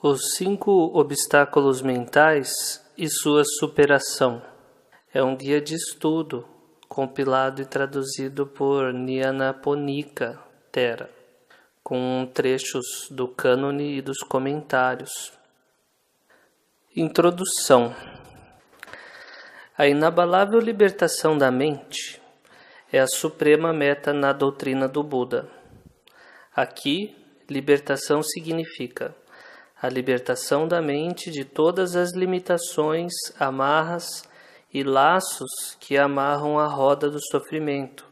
Os 5 obstáculos mentais e sua superação. É um guia de estudo, compilado e traduzido por Nyanaponika Thera, com trechos do cânone e dos comentários. Introdução. A inabalável libertação da mente é a suprema meta na doutrina do Buda. Aqui, libertação significa a libertação da mente de todas as limitações, amarras e laços que amarram a roda do sofrimento,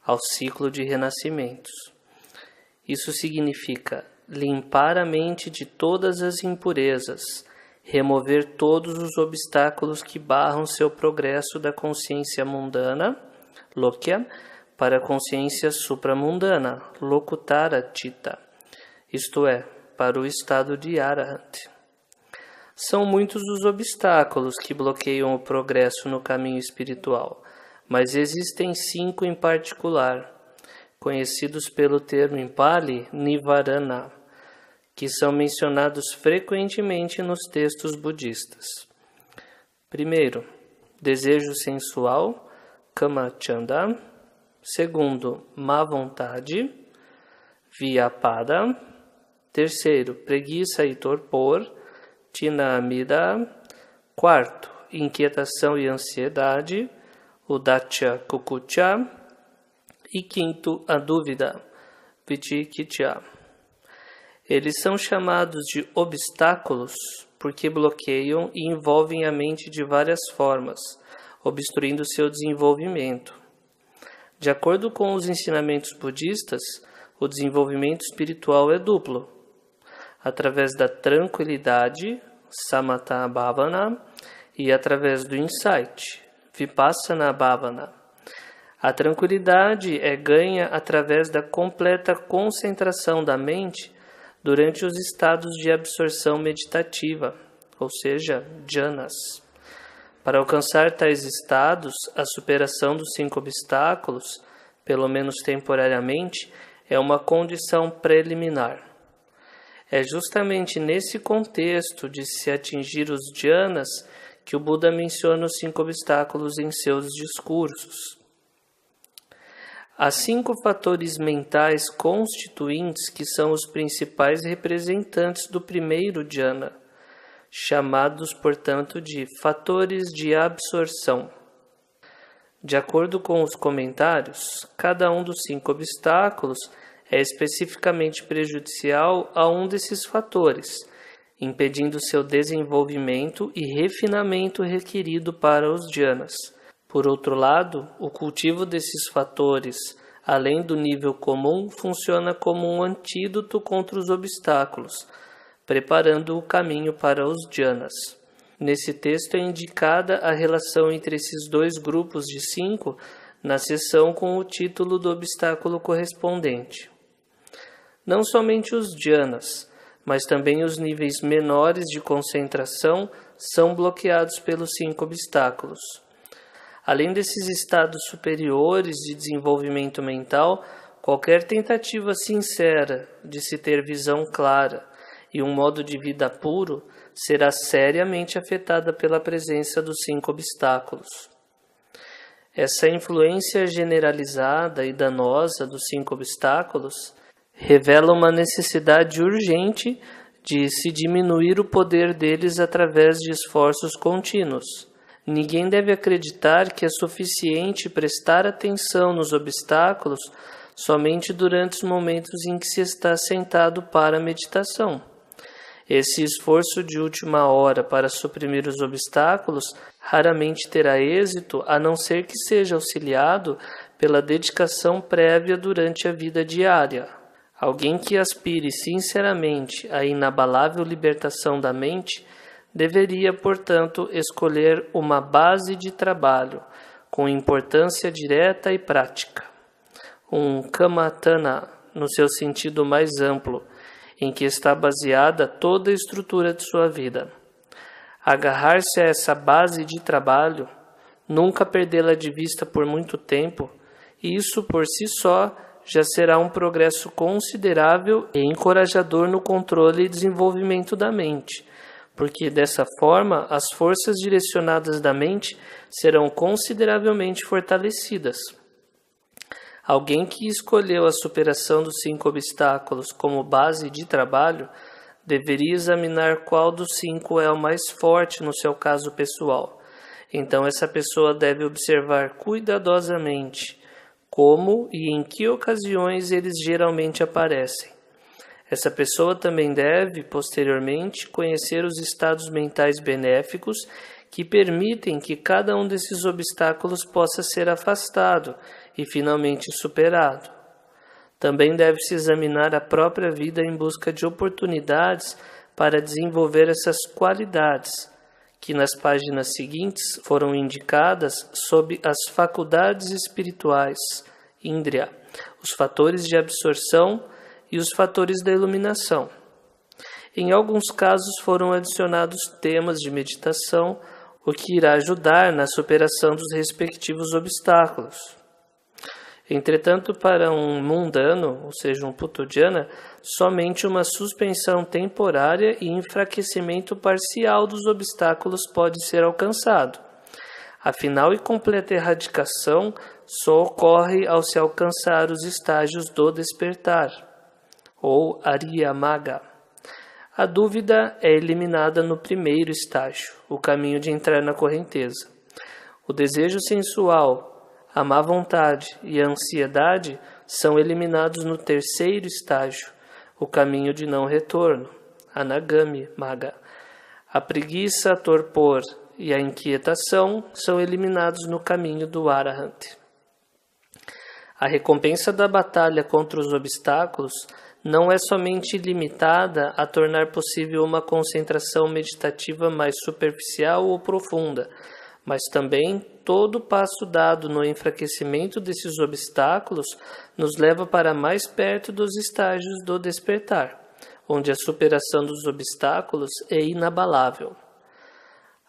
ao ciclo de renascimentos. Isso significa limpar a mente de todas as impurezas, remover todos os obstáculos que barram seu progresso da consciência mundana, Lokya, para a consciência supramundana, Lokutara Chitta, isto é, para o estado de Arahant. São muitos os obstáculos que bloqueiam o progresso no caminho espiritual, mas existem 5 em particular, conhecidos pelo termo em Pali, Nivarana, que são mencionados frequentemente nos textos budistas. Primeiro, desejo sensual, Kamachanda. Segundo, má vontade, Vyapada. Terceiro, preguiça e torpor, Tinamida. Quarto, inquietação e ansiedade, Udacha Kukucha. E quinto, a dúvida, Vichikiccha. Eles são chamados de obstáculos porque bloqueiam e envolvem a mente de várias formas, obstruindo seu desenvolvimento. De acordo com os ensinamentos budistas, o desenvolvimento espiritual é duplo, através da tranquilidade, Samatha Bhavana, e através do insight, Vipassana Bhavana. A tranquilidade é ganha através da completa concentração da mente durante os estados de absorção meditativa, ou seja, jhanas. Para alcançar tais estados, a superação dos 5 obstáculos, pelo menos temporariamente, é uma condição preliminar. É justamente nesse contexto de se atingir os jhanas que o Buda menciona os 5 obstáculos em seus discursos. Há 5 fatores mentais constituintes que são os principais representantes do primeiro jhana, chamados, portanto, de fatores de absorção. De acordo com os comentários, cada um dos 5 obstáculos é especificamente prejudicial a um desses fatores, impedindo seu desenvolvimento e refinamento requerido para os jhanas. Por outro lado, o cultivo desses fatores, além do nível comum, funciona como um antídoto contra os obstáculos, preparando o caminho para os jhanas. Nesse texto é indicada a relação entre esses 2 grupos de 5 na seção com o título do obstáculo correspondente. Não somente os jhanas, mas também os níveis menores de concentração são bloqueados pelos 5 obstáculos. Além desses estados superiores de desenvolvimento mental, qualquer tentativa sincera de se ter visão clara e um modo de vida puro será seriamente afetada pela presença dos 5 obstáculos. Essa influência generalizada e danosa dos 5 obstáculos revela uma necessidade urgente de se diminuir o poder deles através de esforços contínuos. Ninguém deve acreditar que é suficiente prestar atenção nos obstáculos somente durante os momentos em que se está sentado para a meditação. Esse esforço de última hora para suprimir os obstáculos raramente terá êxito, a não ser que seja auxiliado pela dedicação prévia durante a vida diária. Alguém que aspire sinceramente à inabalável libertação da mente deveria, portanto, escolher uma base de trabalho com importância direta e prática. Um Kamatana, no seu sentido mais amplo, em que está baseada toda a estrutura de sua vida. Agarrar-se a essa base de trabalho, nunca perdê-la de vista por muito tempo, isso por si só já será um progresso considerável e encorajador no controle e desenvolvimento da mente, porque dessa forma as forças direcionadas da mente serão consideravelmente fortalecidas. Alguém que escolheu a superação dos 5 obstáculos como base de trabalho deveria examinar qual dos 5 é o mais forte no seu caso pessoal. Então essa pessoa deve observar cuidadosamente como e em que ocasiões eles geralmente aparecem. Essa pessoa também deve, posteriormente, conhecer os estados mentais benéficos que permitem que cada um desses obstáculos possa ser afastado e finalmente superado. Também deve-se examinar a própria vida em busca de oportunidades para desenvolver essas qualidades, que nas páginas seguintes foram indicadas sob as faculdades espirituais, Indriya, os fatores de absorção e os fatores da iluminação. Em alguns casos foram adicionados temas de meditação, o que irá ajudar na superação dos respectivos obstáculos. Entretanto, para um mundano, ou seja, um puttujana, somente uma suspensão temporária e enfraquecimento parcial dos obstáculos pode ser alcançado. A final e completa erradicação só ocorre ao se alcançar os estágios do despertar, ou Ariyamaga. A dúvida é eliminada no primeiro estágio, o caminho de entrar na correnteza. O desejo sensual, a má vontade e a ansiedade são eliminados no terceiro estágio, o caminho de não retorno, Anagami Maga. A preguiça, torpor e a inquietação são eliminados no caminho do Arahant. A recompensa da batalha contra os obstáculos não é somente limitada a tornar possível uma concentração meditativa mais superficial ou profunda, mas também todo passo dado no enfraquecimento desses obstáculos nos leva para mais perto dos estágios do despertar, onde a superação dos obstáculos é inabalável.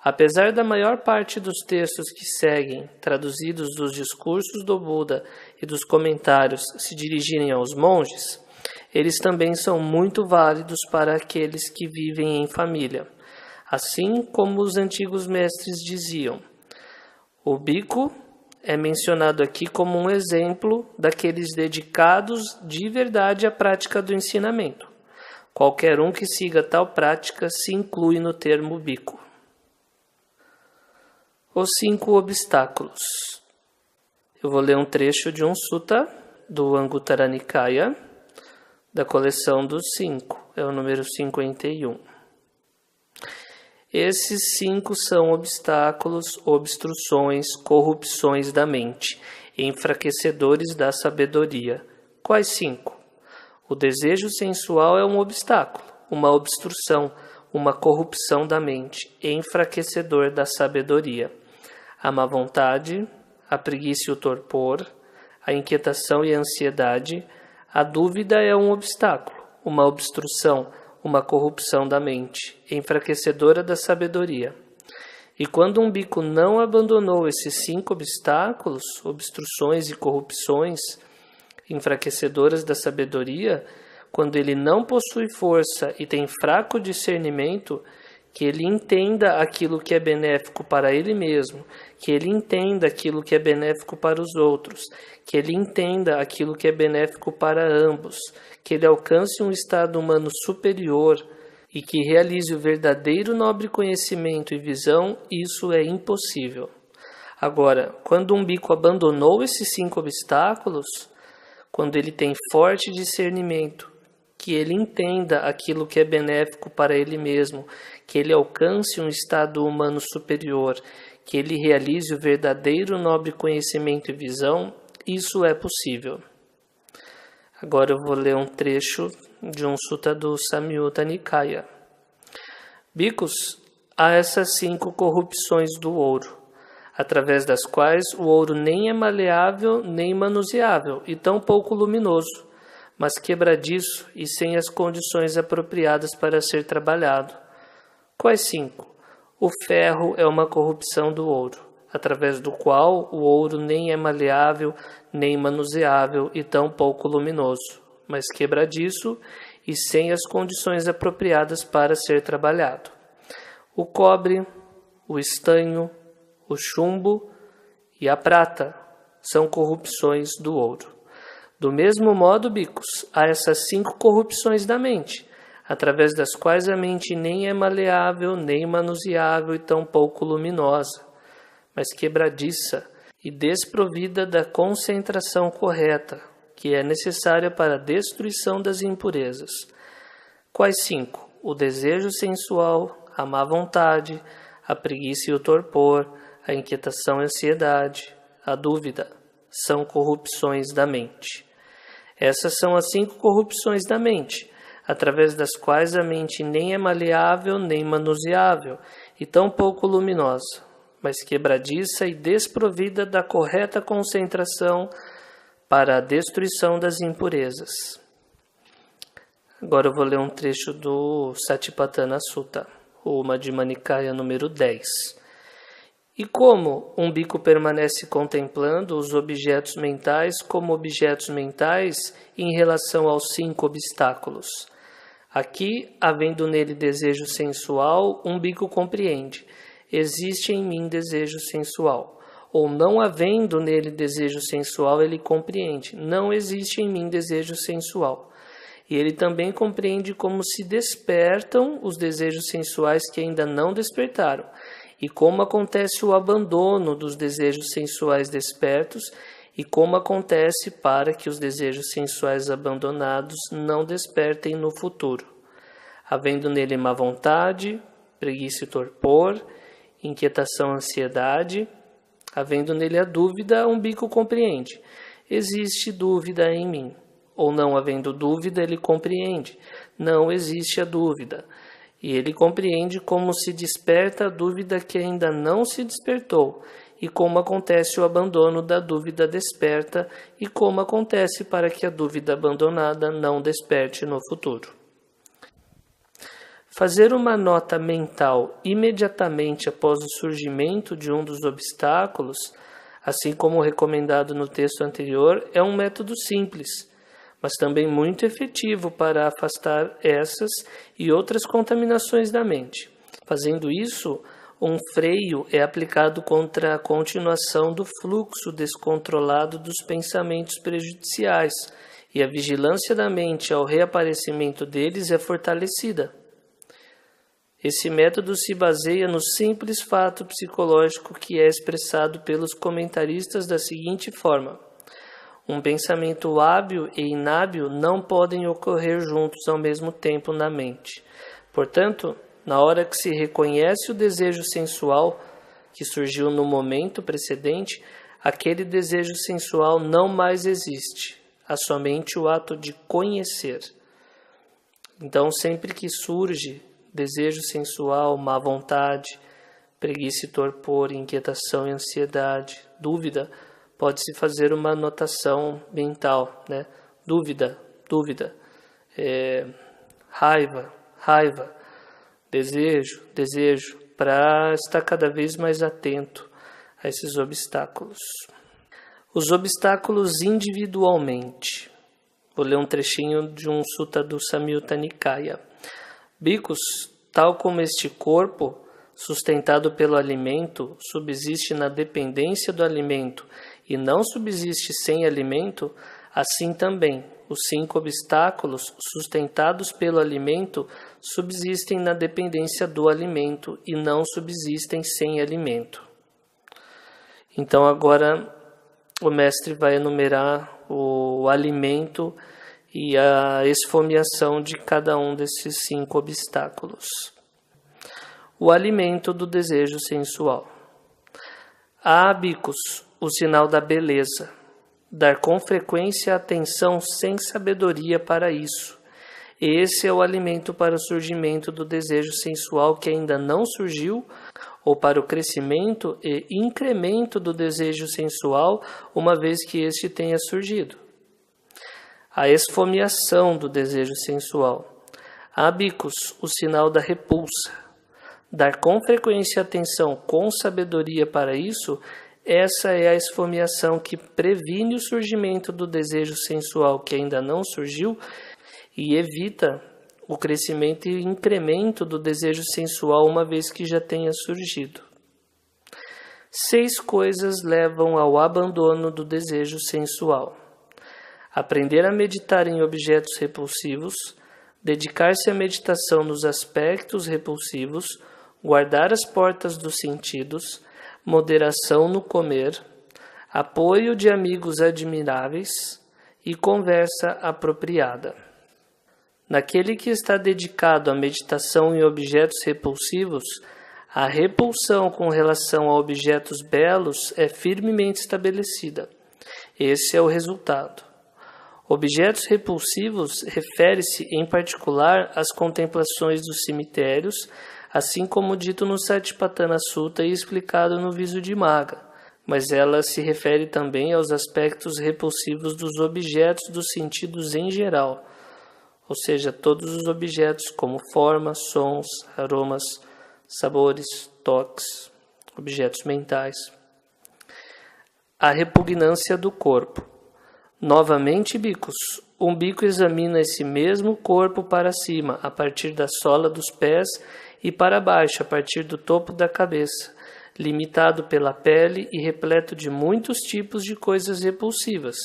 Apesar da maior parte dos textos que seguem, traduzidos dos discursos do Buda e dos comentários, se dirigirem aos monges, eles também são muito válidos para aqueles que vivem em família. Assim como os antigos mestres diziam, o bico é mencionado aqui como um exemplo daqueles dedicados de verdade à prática do ensinamento. Qualquer um que siga tal prática se inclui no termo bico. Os 5 obstáculos. Eu vou ler um trecho de um sutta do Anguttara Nikaya, da coleção dos 5, é o número 51. Esses 5 são obstáculos, obstruções, corrupções da mente, enfraquecedores da sabedoria. Quais 5? O desejo sensual é um obstáculo, uma obstrução, uma corrupção da mente, enfraquecedor da sabedoria. A má vontade, a preguiça e o torpor, a inquietação e a ansiedade, a dúvida é um obstáculo, uma obstrução, uma corrupção da mente, enfraquecedora da sabedoria. E quando um bico não abandonou esses 5 obstáculos, obstruções e corrupções, enfraquecedoras da sabedoria, quando ele não possui força e tem fraco discernimento, que ele entenda aquilo que é benéfico para ele mesmo, que ele entenda aquilo que é benéfico para os outros, que ele entenda aquilo que é benéfico para ambos, que ele alcance um estado humano superior e que realize o verdadeiro nobre conhecimento e visão, isso é impossível. Agora, quando um bico abandonou esses 5 obstáculos, quando ele tem forte discernimento, que ele entenda aquilo que é benéfico para ele mesmo, que ele alcance um estado humano superior, que ele realize o verdadeiro nobre conhecimento e visão, isso é possível. Agora eu vou ler um trecho de um sutta do Samyutta Nikaya. Bicos, há essas 5 corrupções do ouro, através das quais o ouro nem é maleável nem manuseável e tão pouco luminoso, mas quebradiço e sem as condições apropriadas para ser trabalhado. Quais 5? O ferro é uma corrupção do ouro. através do qual o ouro nem é maleável, nem manuseável e tão pouco luminoso, mas quebradiço e sem as condições apropriadas para ser trabalhado. O cobre, o estanho, o chumbo e a prata são corrupções do ouro. Do mesmo modo, Bicos, há essas 5 corrupções da mente, através das quais a mente nem é maleável, nem manuseável e tão pouco luminosa, mas quebradiça e desprovida da concentração correta, que é necessária para a destruição das impurezas. Quais 5? O desejo sensual, a má vontade, a preguiça e o torpor, a inquietação e a ansiedade, a dúvida, são corrupções da mente. Essas são as 5 corrupções da mente, através das quais a mente nem é maleável, nem manuseável, e tão pouco luminosa, mas quebradiça e desprovida da correta concentração para a destruição das impurezas. Agora eu vou ler um trecho do Satipatthana Sutta, o Madhyama Nikaya número 10. E como um bico permanece contemplando os objetos mentais como objetos mentais em relação aos 5 obstáculos? Aqui, havendo nele desejo sensual, um bico compreende: existe em mim desejo sensual. Ou não havendo nele desejo sensual, ele compreende: não existe em mim desejo sensual. E ele também compreende como se despertam os desejos sensuais que ainda não despertaram, e como acontece o abandono dos desejos sensuais despertos, e como acontece para que os desejos sensuais abandonados não despertem no futuro. Havendo nele má vontade, preguiça e torpor, inquietação e ansiedade, havendo nele a dúvida, um bico compreende: existe dúvida em mim. Ou não havendo dúvida, ele compreende: não existe a dúvida. E ele compreende como se desperta a dúvida que ainda não se despertou, e como acontece o abandono da dúvida desperta, e como acontece para que a dúvida abandonada não desperte no futuro. Fazer uma nota mental imediatamente após o surgimento de um dos obstáculos, assim como recomendado no texto anterior, é um método simples, mas também muito efetivo para afastar essas e outras contaminações da mente. Fazendo isso, um freio é aplicado contra a continuação do fluxo descontrolado dos pensamentos prejudiciais, e a vigilância da mente ao reaparecimento deles é fortalecida. Esse método se baseia no simples fato psicológico que é expressado pelos comentaristas da seguinte forma: um pensamento hábil e inábil não podem ocorrer juntos ao mesmo tempo na mente. Portanto, na hora que se reconhece o desejo sensual que surgiu no momento precedente, aquele desejo sensual não mais existe. Há somente o ato de conhecer. Então, sempre que surge desejo sensual, má vontade, preguiça e torpor, inquietação e ansiedade, dúvida, pode-se fazer uma anotação mental, né? Dúvida, raiva, desejo, para estar cada vez mais atento a esses obstáculos. Os obstáculos individualmente. Vou ler um trechinho de um sutta do Samyutta Nikaya. Bicos, tal como este corpo, sustentado pelo alimento, subsiste na dependência do alimento e não subsiste sem alimento, assim também os 5 obstáculos, sustentados pelo alimento, subsistem na dependência do alimento e não subsistem sem alimento. Então agora o mestre vai enumerar o alimento e a esfomeação de cada um desses 5 obstáculos. O alimento do desejo sensual. Há, Bicos, o sinal da beleza. Dar com frequência atenção sem sabedoria para isso. Esse é o alimento para o surgimento do desejo sensual que ainda não surgiu, ou para o crescimento e incremento do desejo sensual, uma vez que este tenha surgido. A esfomeação do desejo sensual. Há, Bicos, o sinal da repulsa. Dar com frequência atenção com sabedoria para isso, essa é a esfomeação que previne o surgimento do desejo sensual que ainda não surgiu e evita o crescimento e incremento do desejo sensual uma vez que já tenha surgido. 6 coisas levam ao abandono do desejo sensual: aprender a meditar em objetos repulsivos, dedicar-se à meditação nos aspectos repulsivos, guardar as portas dos sentidos, moderação no comer, apoio de amigos admiráveis e conversa apropriada. Naquele que está dedicado à meditação em objetos repulsivos, a repulsão com relação a objetos belos é firmemente estabelecida. Esse é o resultado. Objetos repulsivos refere-se, em particular, às contemplações dos cemitérios, assim como dito no Satipatthana Sutta e explicado no Visuddhimagga, mas ela se refere também aos aspectos repulsivos dos objetos dos sentidos em geral, ou seja, todos os objetos como formas, sons, aromas, sabores, toques, objetos mentais. A repugnância do corpo. Novamente, bicos. Um bico examina esse mesmo corpo para cima, a partir da sola dos pés, e para baixo, a partir do topo da cabeça, limitado pela pele e repleto de muitos tipos de coisas repulsivas.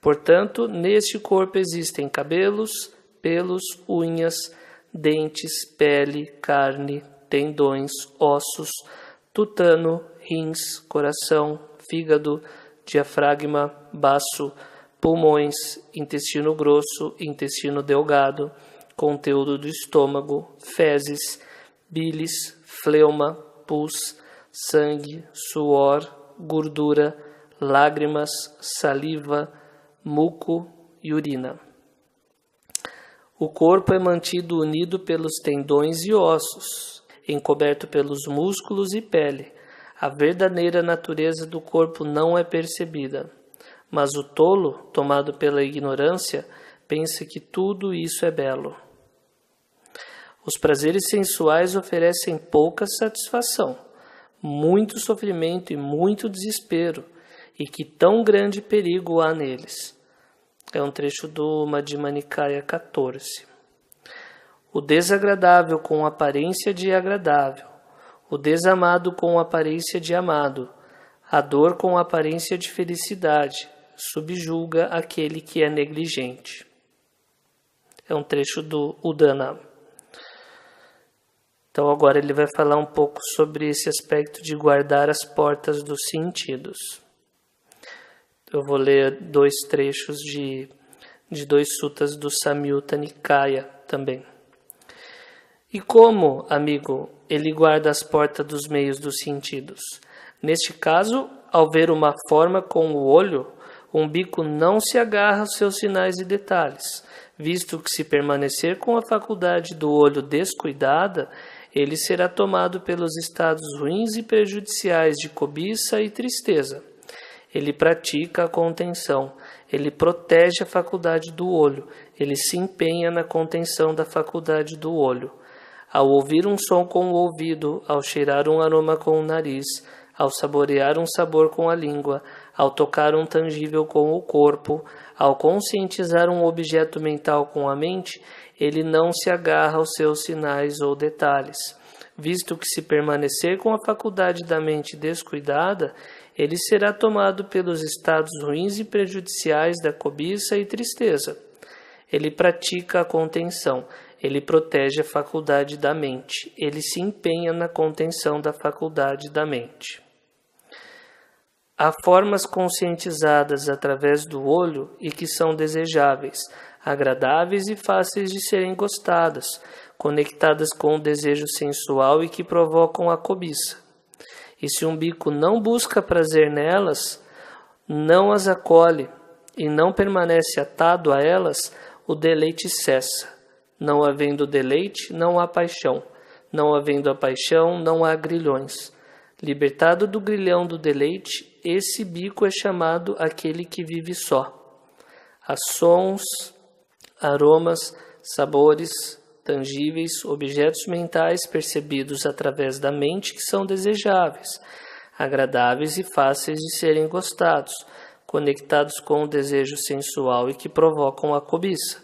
Portanto, neste corpo existem cabelos, pelos, unhas, dentes, pele, carne, tendões, ossos, tutano, rins, coração, fígado, diafragma, baço, pulmões, intestino grosso, intestino delgado, conteúdo do estômago, fezes, bilis, fleuma, pus, sangue, suor, gordura, lágrimas, saliva, muco e urina. O corpo é mantido unido pelos tendões e ossos, encoberto pelos músculos e pele. A verdadeira natureza do corpo não é percebida, mas o tolo, tomado pela ignorância, pensa que tudo isso é belo. Os prazeres sensuais oferecem pouca satisfação, muito sofrimento e muito desespero, e que tão grande perigo há neles. É um trecho do Madhyama Nikaya 14. O desagradável com aparência de agradável, o desamado com aparência de amado, a dor com aparência de felicidade, subjuga aquele que é negligente. É um trecho do Udana. Então agora ele vai falar um pouco sobre esse aspecto de guardar as portas dos sentidos. Eu vou ler 2 trechos de 2 sutas do Samyutta Nikaya também. E como, amigo, ele guarda as portas dos meios dos sentidos? Neste caso, ao ver uma forma com o olho, um bico não se agarra aos seus sinais e detalhes, visto que se permanecer com a faculdade do olho descuidada, ele será tomado pelos estados ruins e prejudiciais de cobiça e tristeza. Ele pratica a contenção, ele protege a faculdade do olho, ele se empenha na contenção da faculdade do olho. Ao ouvir um som com o ouvido, ao cheirar um aroma com o nariz, ao saborear um sabor com a língua, ao tocar um tangível com o corpo, ao conscientizar um objeto mental com a mente, ele não se agarra aos seus sinais ou detalhes. Visto que se permanecer com a faculdade da mente descuidada, ele será tomado pelos estados ruins e prejudiciais da cobiça e tristeza. Ele pratica a contenção, ele protege a faculdade da mente, ele se empenha na contenção da faculdade da mente. Há formas conscientizadas através do olho e que são desejáveis, agradáveis e fáceis de serem gostadas, conectadas com o desejo sensual e que provocam a cobiça. E se um bico não busca prazer nelas, não as acolhe e não permanece atado a elas, o deleite cessa. Não havendo deleite, não há paixão. Não havendo a paixão, não há grilhões. Libertado do grilhão do deleite, esse bico é chamado aquele que vive só. Há sons, aromas, sabores, tangíveis, objetos mentais percebidos através da mente que são desejáveis, agradáveis e fáceis de serem gostados, conectados com o desejo sensual e que provocam a cobiça.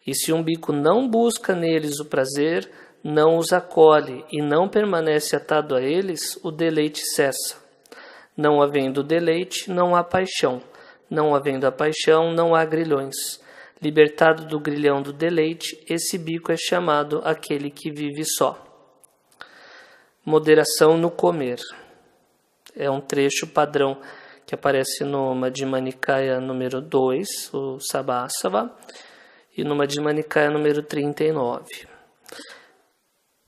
E se um bico não busca neles o prazer, não os acolhe e não permanece atado a eles, o deleite cessa. Não havendo deleite, não há paixão. Não havendo a paixão, não há grilhões. Libertado do grilhão do deleite, esse bico é chamado aquele que vive só. Moderação no comer. É um trecho padrão que aparece no Madhyama Nikaya número 2, o Sabhasava, e no Madhyama Nikaya número 39.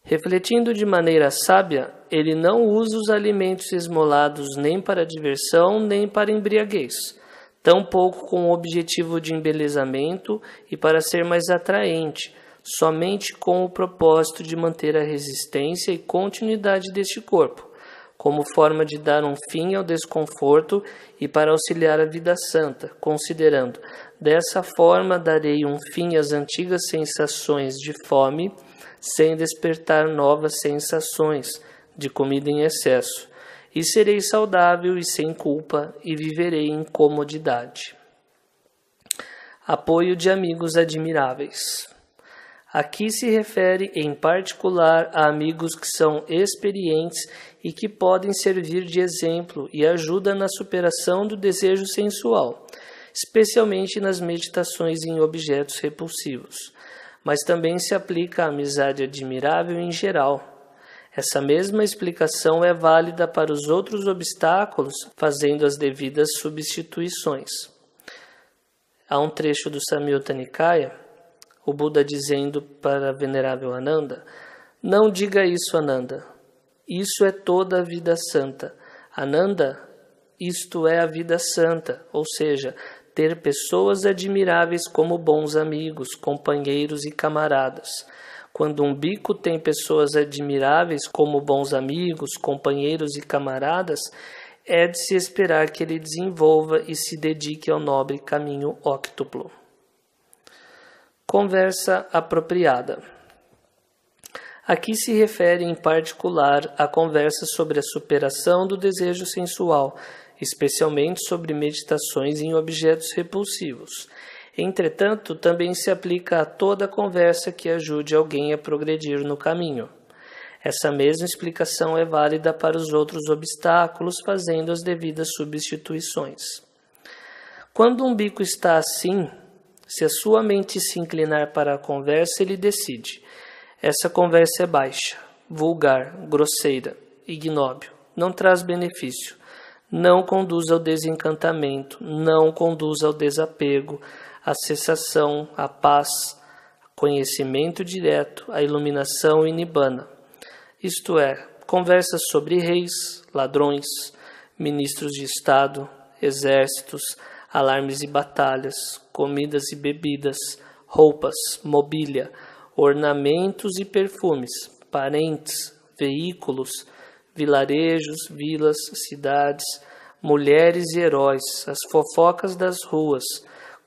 Refletindo de maneira sábia, ele não usa os alimentos esmolados nem para diversão, nem para embriaguez, tampouco com o objetivo de embelezamento e para ser mais atraente, somente com o propósito de manter a resistência e continuidade deste corpo, como forma de dar um fim ao desconforto e para auxiliar a vida santa, considerando, dessa forma darei um fim às antigas sensações de fome, sem despertar novas sensações de comida em excesso, e serei saudável e sem culpa, e viverei em comodidade. Apoio de amigos admiráveis. Aqui se refere em particular a amigos que são experientes e que podem servir de exemplo e ajuda na superação do desejo sensual, especialmente nas meditações em objetos repulsivos, mas também se aplica à amizade admirável em geral. Essa mesma explicação é válida para os outros obstáculos, fazendo as devidas substituições. Há um trecho do Samyutta Nikaya, o Buda dizendo para a venerável Ananda: não diga isso, Ananda. Isso é toda a vida santa. Ananda, isto é a vida santa, ou seja, ter pessoas admiráveis como bons amigos, companheiros e camaradas. Quando um bico tem pessoas admiráveis como bons amigos, companheiros e camaradas, é de se esperar que ele desenvolva e se dedique ao nobre caminho óctuplo. Conversa apropriada. Aqui se refere em particular à conversa sobre a superação do desejo sensual, especialmente sobre meditações em objetos repulsivos. Entretanto, também se aplica a toda conversa que ajude alguém a progredir no caminho. Essa mesma explicação é válida para os outros obstáculos, fazendo as devidas substituições. Quando um bico está assim, se a sua mente se inclinar para a conversa, ele decide: essa conversa é baixa, vulgar, grosseira, ignóbil, não traz benefício, não conduz ao desencantamento, não conduz ao desapego, à cessação, à paz, conhecimento direto, à iluminação e nibbana. Isto é, conversas sobre reis, ladrões, ministros de Estado, exércitos, alarmes e batalhas, comidas e bebidas, roupas, mobília, ornamentos e perfumes, parentes, veículos, vilarejos, vilas, cidades, mulheres e heróis, as fofocas das ruas,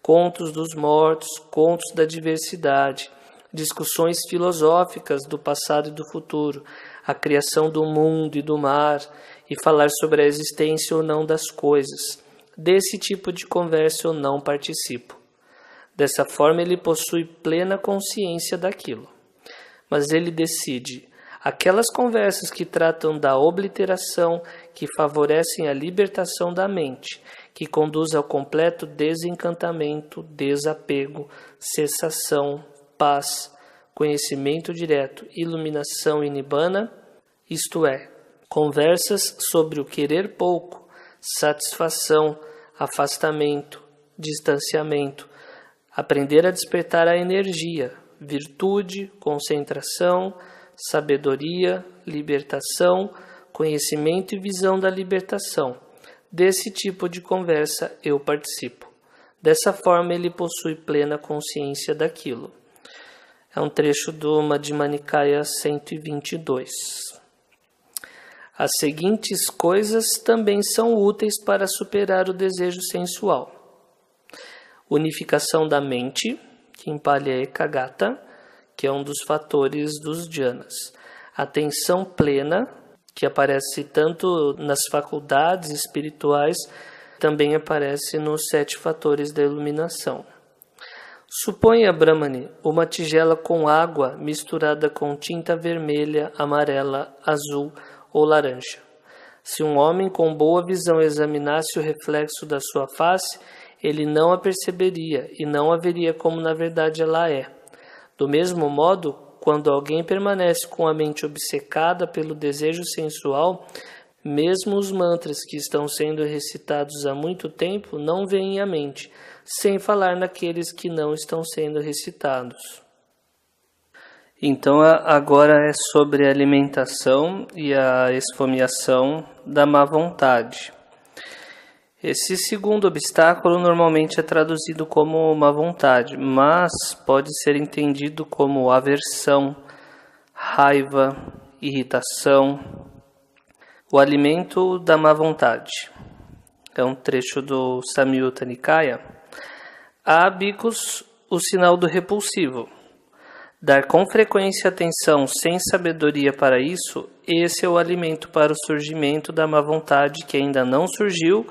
contos dos mortos, contos da diversidade, discussões filosóficas do passado e do futuro, a criação do mundo e do mar, e falar sobre a existência ou não das coisas. Desse tipo de conversa eu não participo. Dessa forma ele possui plena consciência daquilo. Mas ele decide: aquelas conversas que tratam da obliteração, que favorecem a libertação da mente, que conduz ao completo desencantamento, desapego, cessação, paz, conhecimento direto, iluminação e nibbana, isto é, conversas sobre o querer pouco, satisfação, afastamento, distanciamento, aprender a despertar a energia, virtude, concentração, sabedoria, libertação, conhecimento e visão da libertação. Desse tipo de conversa eu participo. Dessa forma ele possui plena consciência daquilo. É um trecho do Madhyama Nikaya 122. As seguintes coisas também são úteis para superar o desejo sensual: unificação da mente, que em Pali é ekagata, que é um dos fatores dos jhanas. Atenção plena, que aparece tanto nas faculdades espirituais, também aparece nos 7 fatores da iluminação. Suponha, Brahmani, uma tigela com água misturada com tinta vermelha, amarela, azul ou laranja. Se um homem com boa visão examinasse o reflexo da sua face, ele não a perceberia e não a veria como na verdade ela é. Do mesmo modo, quando alguém permanece com a mente obcecada pelo desejo sensual, mesmo os mantras que estão sendo recitados há muito tempo não vêm à mente, sem falar naqueles que não estão sendo recitados. Então agora é sobre a alimentação e a esfomeação da má vontade. Esse segundo obstáculo normalmente é traduzido como má vontade, mas pode ser entendido como aversão, raiva, irritação. O alimento da má vontade. É um trecho do Samyutta Nikaya. Há bicos o sinal do repulsivo. Dar com frequência atenção sem sabedoria para isso, esse é o alimento para o surgimento da má vontade que ainda não surgiu,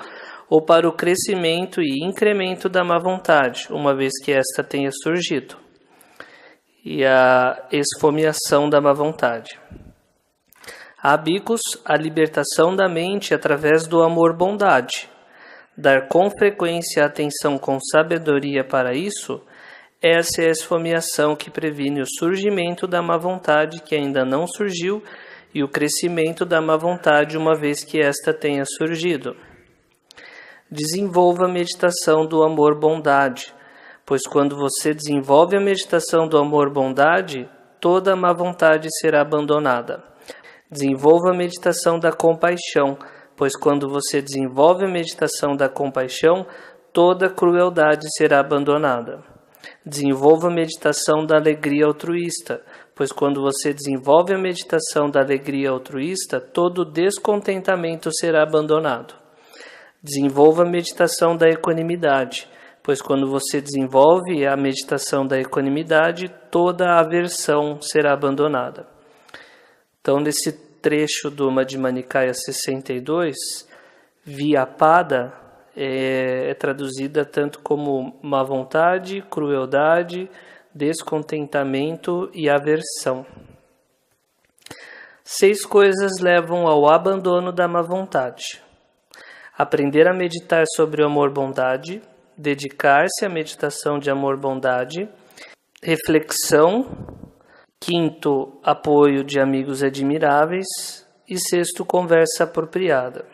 ou para o crescimento e incremento da má vontade, uma vez que esta tenha surgido. E a esfomeação da má vontade. Há bicos a libertação da mente através do amor-bondade. Dar com frequência atenção com sabedoria para isso, essa é a esfomeação que previne o surgimento da má vontade que ainda não surgiu e o crescimento da má vontade uma vez que esta tenha surgido. Desenvolva a meditação do amor-bondade, pois quando você desenvolve a meditação do amor-bondade, toda a má vontade será abandonada. Desenvolva a meditação da compaixão, pois quando você desenvolve a meditação da compaixão, toda crueldade será abandonada. Desenvolva a meditação da alegria altruísta, pois quando você desenvolve a meditação da alegria altruísta, todo descontentamento será abandonado. Desenvolva a meditação da equanimidade, pois quando você desenvolve a meditação da equanimidade, toda a aversão será abandonada. Então, nesse trecho do Madhyama Nikaya 62, Vyapada é traduzida tanto como má vontade, crueldade, descontentamento e aversão. 6 coisas levam ao abandono da má vontade. Aprender a meditar sobre o amor-bondade, dedicar-se à meditação de amor-bondade, reflexão, 5º, apoio de amigos admiráveis e 6º, conversa apropriada.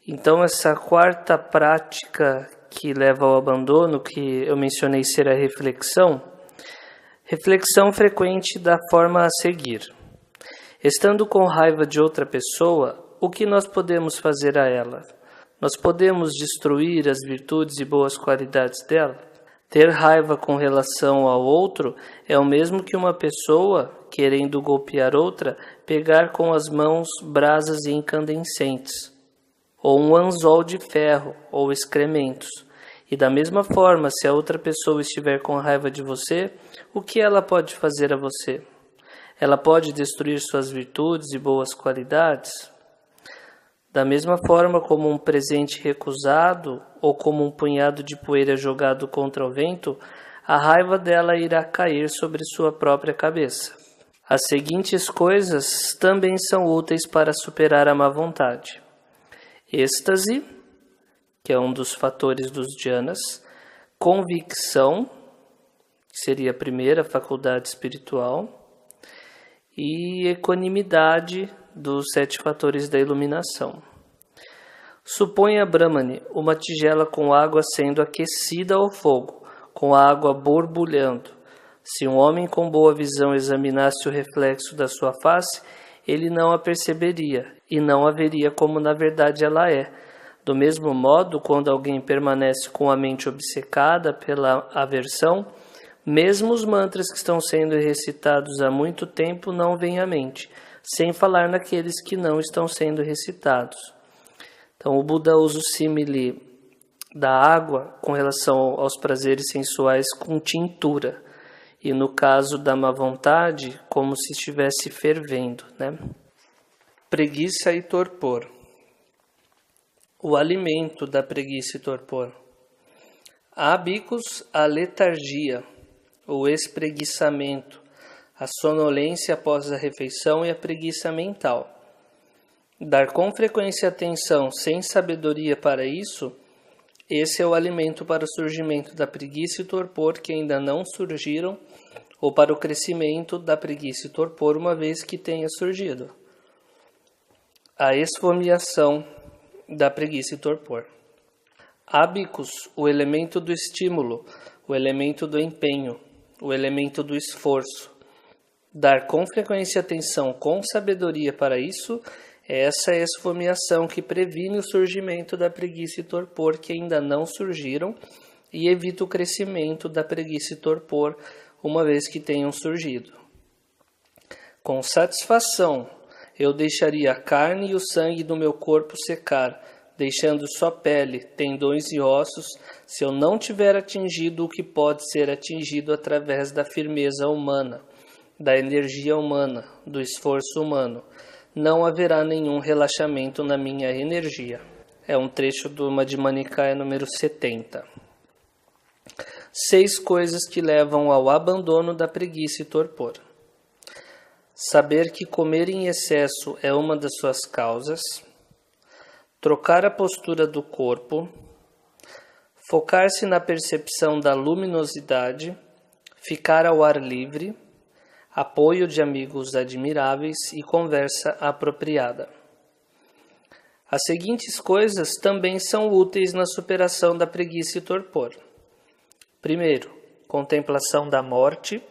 Então essa 4ª prática que leva ao abandono, que eu mencionei ser a reflexão frequente da forma a seguir. Estando com raiva de outra pessoa, o que nós podemos fazer a ela? Nós podemos destruir as virtudes e boas qualidades dela? Ter raiva com relação ao outro é o mesmo que uma pessoa, querendo golpear outra, pegar com as mãos brasas incandescentes, ou um anzol de ferro, ou excrementos. E da mesma forma, se a outra pessoa estiver com raiva de você, o que ela pode fazer a você? Ela pode destruir suas virtudes e boas qualidades? Da mesma forma como um presente recusado ou como um punhado de poeira jogado contra o vento, a raiva dela irá cair sobre sua própria cabeça. As seguintes coisas também são úteis para superar a má vontade. Êxtase, que é um dos fatores dos jhanas, convicção, que seria a primeira faculdade espiritual, e equanimidade, dos 7 fatores da iluminação. Suponha, Brahmani, uma tigela com água sendo aquecida ao fogo, com a água borbulhando. Se um homem com boa visão examinasse o reflexo da sua face, ele não a perceberia e não a veria como na verdade ela é. Do mesmo modo, quando alguém permanece com a mente obcecada pela aversão, mesmo os mantras que estão sendo recitados há muito tempo não vêm à mente, sem falar naqueles que não estão sendo recitados. Então, o Buda usa o símile da água com relação aos prazeres sensuais com tintura. E no caso da má vontade, como se estivesse fervendo, né? Preguiça e torpor. O alimento da preguiça e torpor. Há bicos a letargia, o espreguiçamento, a sonolência após a refeição e a preguiça mental. Dar com frequência atenção sem sabedoria para isso, esse é o alimento para o surgimento da preguiça e torpor que ainda não surgiram, ou para o crescimento da preguiça e torpor uma vez que tenha surgido. A esfomeação da preguiça e torpor. Hábicos, o elemento do estímulo, o elemento do empenho, o elemento do esforço. Dar com frequência atenção com sabedoria para isso, essa é a esfomeação que previne o surgimento da preguiça e torpor que ainda não surgiram e evita o crescimento da preguiça e torpor uma vez que tenham surgido. Com satisfação, eu deixaria a carne e o sangue do meu corpo secar, deixando só pele, tendões e ossos, se eu não tiver atingido o que pode ser atingido através da firmeza humana, da energia humana, do esforço humano. Não haverá nenhum relaxamento na minha energia. É um trecho do Madhya Nikaya número 70. 6 coisas que levam ao abandono da preguiça e torpor. Saber que comer em excesso é uma das suas causas. Trocar a postura do corpo. Focar-se na percepção da luminosidade. Ficar ao ar livre. Apoio de amigos admiráveis e conversa apropriada. As seguintes coisas também são úteis na superação da preguiça e torpor. Primeiro, contemplação da morte.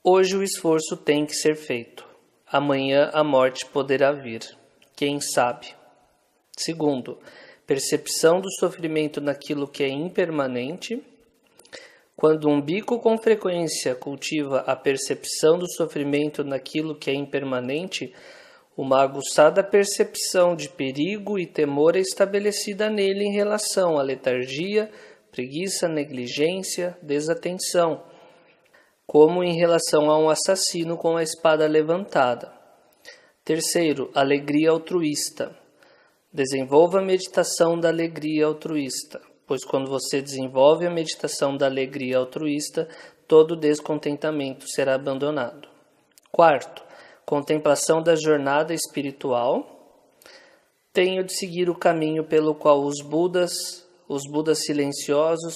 Hoje o esforço tem que ser feito. Amanhã a morte poderá vir. Quem sabe? Segundo, percepção do sofrimento naquilo que é impermanente. Quando um bico com frequência cultiva a percepção do sofrimento naquilo que é impermanente, uma aguçada percepção de perigo e temor é estabelecida nele em relação à letargia, preguiça, negligência, desatenção, como em relação a um assassino com a espada levantada. Terceiro, alegria altruísta. Desenvolva a meditação da alegria altruísta, pois quando você desenvolve a meditação da alegria altruísta, todo descontentamento será abandonado. Quarto, contemplação da jornada espiritual. Tenho de seguir o caminho pelo qual os Budas silenciosos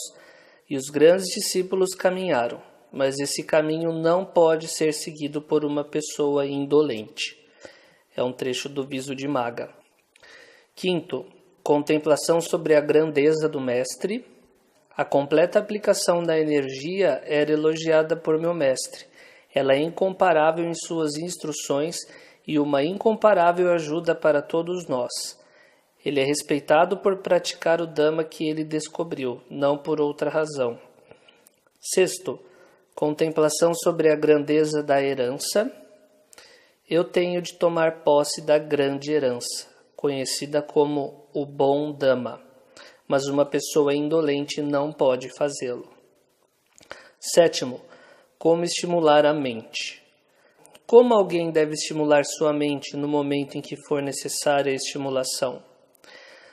e os grandes discípulos caminharam, mas esse caminho não pode ser seguido por uma pessoa indolente. É um trecho do Visuddhimagga. Quinto, contemplação sobre a grandeza do mestre. A completa aplicação da energia era elogiada por meu mestre. Ela é incomparável em suas instruções e uma incomparável ajuda para todos nós. Ele é respeitado por praticar o Dhamma que ele descobriu, não por outra razão. Sexto, contemplação sobre a grandeza da herança. Eu tenho de tomar posse da grande herança, conhecida como o bom Dhamma, mas uma pessoa indolente não pode fazê-lo. Sétimo, como estimular a mente. Como alguém deve estimular sua mente no momento em que for necessária a estimulação?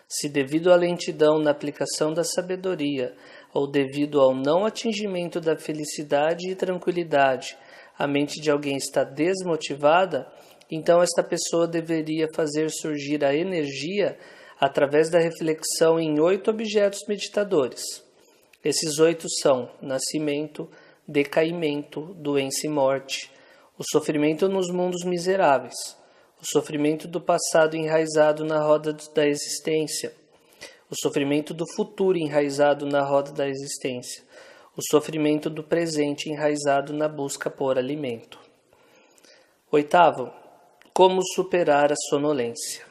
Se devido à lentidão na aplicação da sabedoria ou devido ao não atingimento da felicidade e tranquilidade, a mente de alguém está desmotivada, então esta pessoa deveria fazer surgir a energia através da reflexão em 8 objetos meditadores. Esses 8 são nascimento, decaimento, doença e morte, o sofrimento nos mundos miseráveis, o sofrimento do passado enraizado na roda da existência, o sofrimento do futuro enraizado na roda da existência, o sofrimento do presente enraizado na busca por alimento. Oitavo, como superar a sonolência.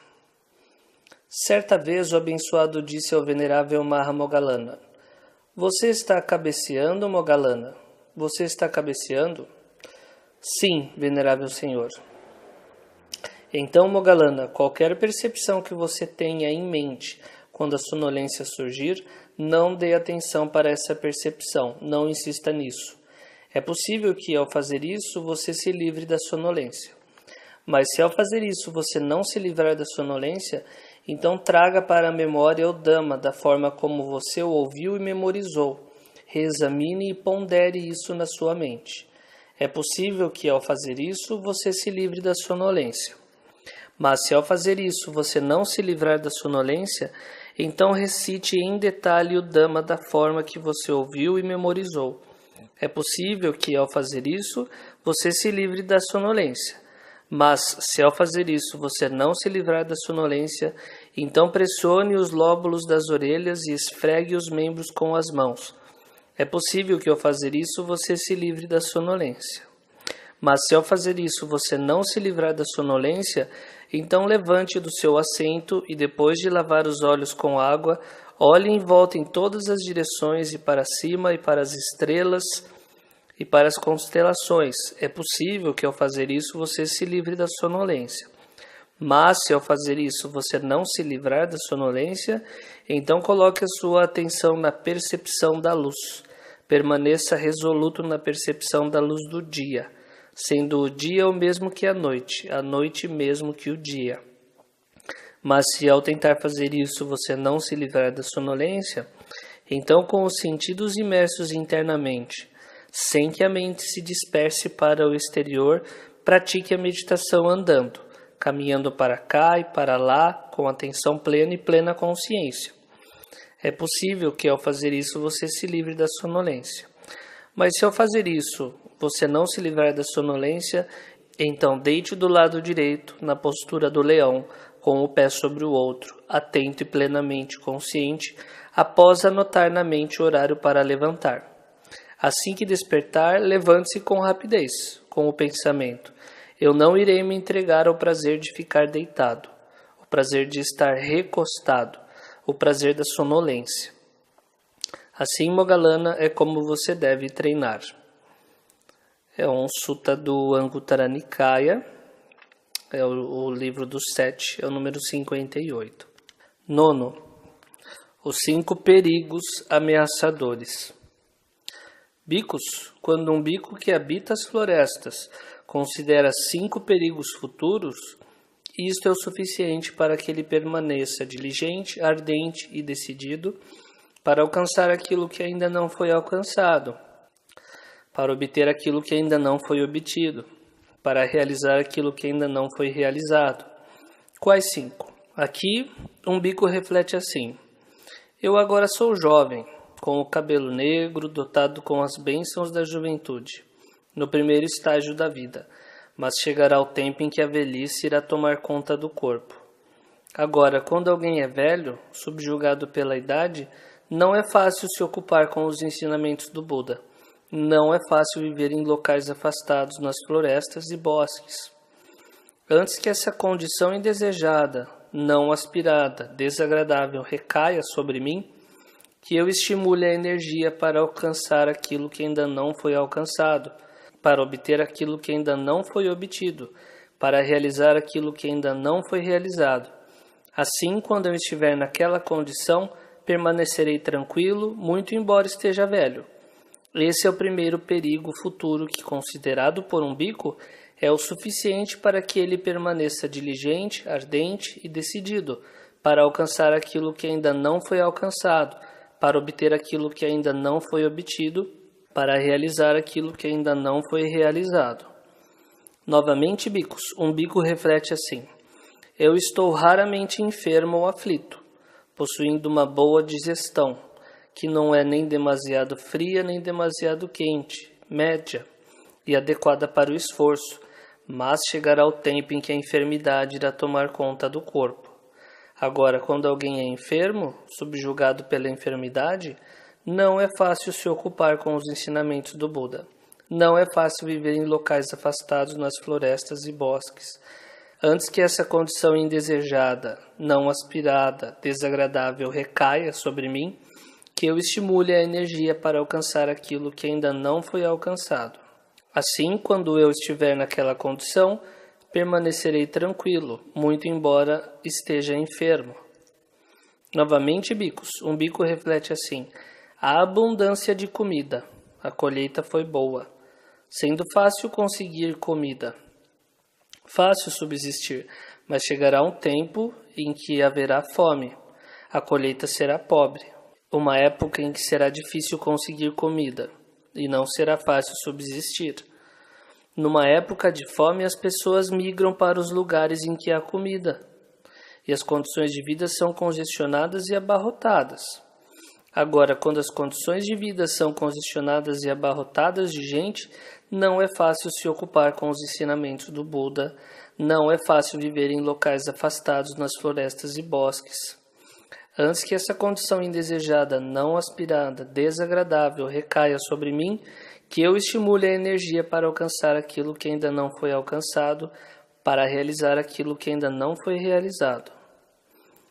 Certa vez o abençoado disse ao venerável Mahamoggallana: "Você está cabeceando, Moggallana? Você está cabeceando?" "Sim, venerável senhor." "Então, Moggallana, qualquer percepção que você tenha em mente quando a sonolência surgir, não dê atenção para essa percepção, não insista nisso. É possível que ao fazer isso você se livre da sonolência. Mas se ao fazer isso você não se livrar da sonolência, então traga para a memória o Dhamma da forma como você o ouviu e memorizou. Reexamine e pondere isso na sua mente. É possível que ao fazer isso você se livre da sonolência. Mas se ao fazer isso você não se livrar da sonolência, então recite em detalhe o Dhamma da forma que você ouviu e memorizou. É possível que ao fazer isso você se livre da sonolência. Mas se ao fazer isso você não se livrar da sonolência, então pressione os lóbulos das orelhas e esfregue os membros com as mãos. É possível que ao fazer isso você se livre da sonolência. Mas se ao fazer isso você não se livrar da sonolência, então levante do seu assento e depois de lavar os olhos com água, olhe em volta em todas as direções e para cima e para as estrelas e para as constelações. É possível que ao fazer isso você se livre da sonolência. Mas se ao fazer isso você não se livrar da sonolência, então coloque a sua atenção na percepção da luz. Permaneça resoluto na percepção da luz do dia, sendo o dia o mesmo que a noite mesmo que o dia. Mas se ao tentar fazer isso você não se livrar da sonolência, então com os sentidos imersos internamente, sem que a mente se disperse para o exterior, pratique a meditação andando, caminhando para cá e para lá, com atenção plena e plena consciência. É possível que ao fazer isso você se livre da sonolência. Mas se ao fazer isso você não se livrar da sonolência, então deite do lado direito, na postura do leão, com o pé sobre o outro, atento e plenamente consciente, após anotar na mente o horário para levantar. Assim que despertar, levante-se com rapidez, com o pensamento: eu não irei me entregar ao prazer de ficar deitado, o prazer de estar recostado, o prazer da sonolência. Assim, Moggallana, é como você deve treinar. É um sutta do Anguttara Nikaya, é o livro dos 7, é o número 58. 9. Os 5 perigos ameaçadores. Bhikkhus, quando um bhikkhu que habita as florestas considera 5 perigos futuros, isto é o suficiente para que ele permaneça diligente, ardente e decidido para alcançar aquilo que ainda não foi alcançado, para obter aquilo que ainda não foi obtido, para realizar aquilo que ainda não foi realizado. Quais 5? Aqui, um bhikkhu reflete assim: eu agora sou jovem, com o cabelo negro, dotado com as bênçãos da juventude, no primeiro estágio da vida, mas chegará o tempo em que a velhice irá tomar conta do corpo. Agora, quando alguém é velho, subjugado pela idade, não é fácil se ocupar com os ensinamentos do Buda. Não é fácil viver em locais afastados nas florestas e bosques. Antes que essa condição indesejada, não aspirada, desagradável recaia sobre mim, que eu estimule a energia para alcançar aquilo que ainda não foi alcançado, para obter aquilo que ainda não foi obtido, para realizar aquilo que ainda não foi realizado. Assim, quando eu estiver naquela condição, permanecerei tranquilo, muito embora esteja velho. Esse é o primeiro perigo futuro que, considerado por um bhikkhu, é o suficiente para que ele permaneça diligente, ardente e decidido, para alcançar aquilo que ainda não foi alcançado, para obter aquilo que ainda não foi obtido, para realizar aquilo que ainda não foi realizado. Novamente, bhikkhus, um bhikkhu reflete assim: eu estou raramente enfermo ou aflito, possuindo uma boa digestão, que não é nem demasiado fria nem demasiado quente, média e adequada para o esforço, mas chegará o tempo em que a enfermidade irá tomar conta do corpo. Agora, quando alguém é enfermo, subjugado pela enfermidade, não é fácil se ocupar com os ensinamentos do Buda. Não é fácil viver em locais afastados nas florestas e bosques. Antes que essa condição indesejada, não aspirada, desagradável recaia sobre mim, que eu estimule a energia para alcançar aquilo que ainda não foi alcançado. Assim, quando eu estiver naquela condição, permanecerei tranquilo, muito embora esteja enfermo. Novamente, bhikkhus, um bhikkhu reflete assim: há abundância de comida, a colheita foi boa, sendo fácil conseguir comida, fácil subsistir, mas chegará um tempo em que haverá fome, a colheita será pobre, uma época em que será difícil conseguir comida e não será fácil subsistir. Numa época de fome, as pessoas migram para os lugares em que há comida, e as condições de vida são congestionadas e abarrotadas. Agora, quando as condições de vida são congestionadas e abarrotadas de gente, não é fácil se ocupar com os ensinamentos do Buda, não é fácil viver em locais afastados nas florestas e bosques. Antes que essa condição indesejada, não aspirada, desagradável recaia sobre mim, que eu estimule a energia para alcançar aquilo que ainda não foi alcançado, para realizar aquilo que ainda não foi realizado.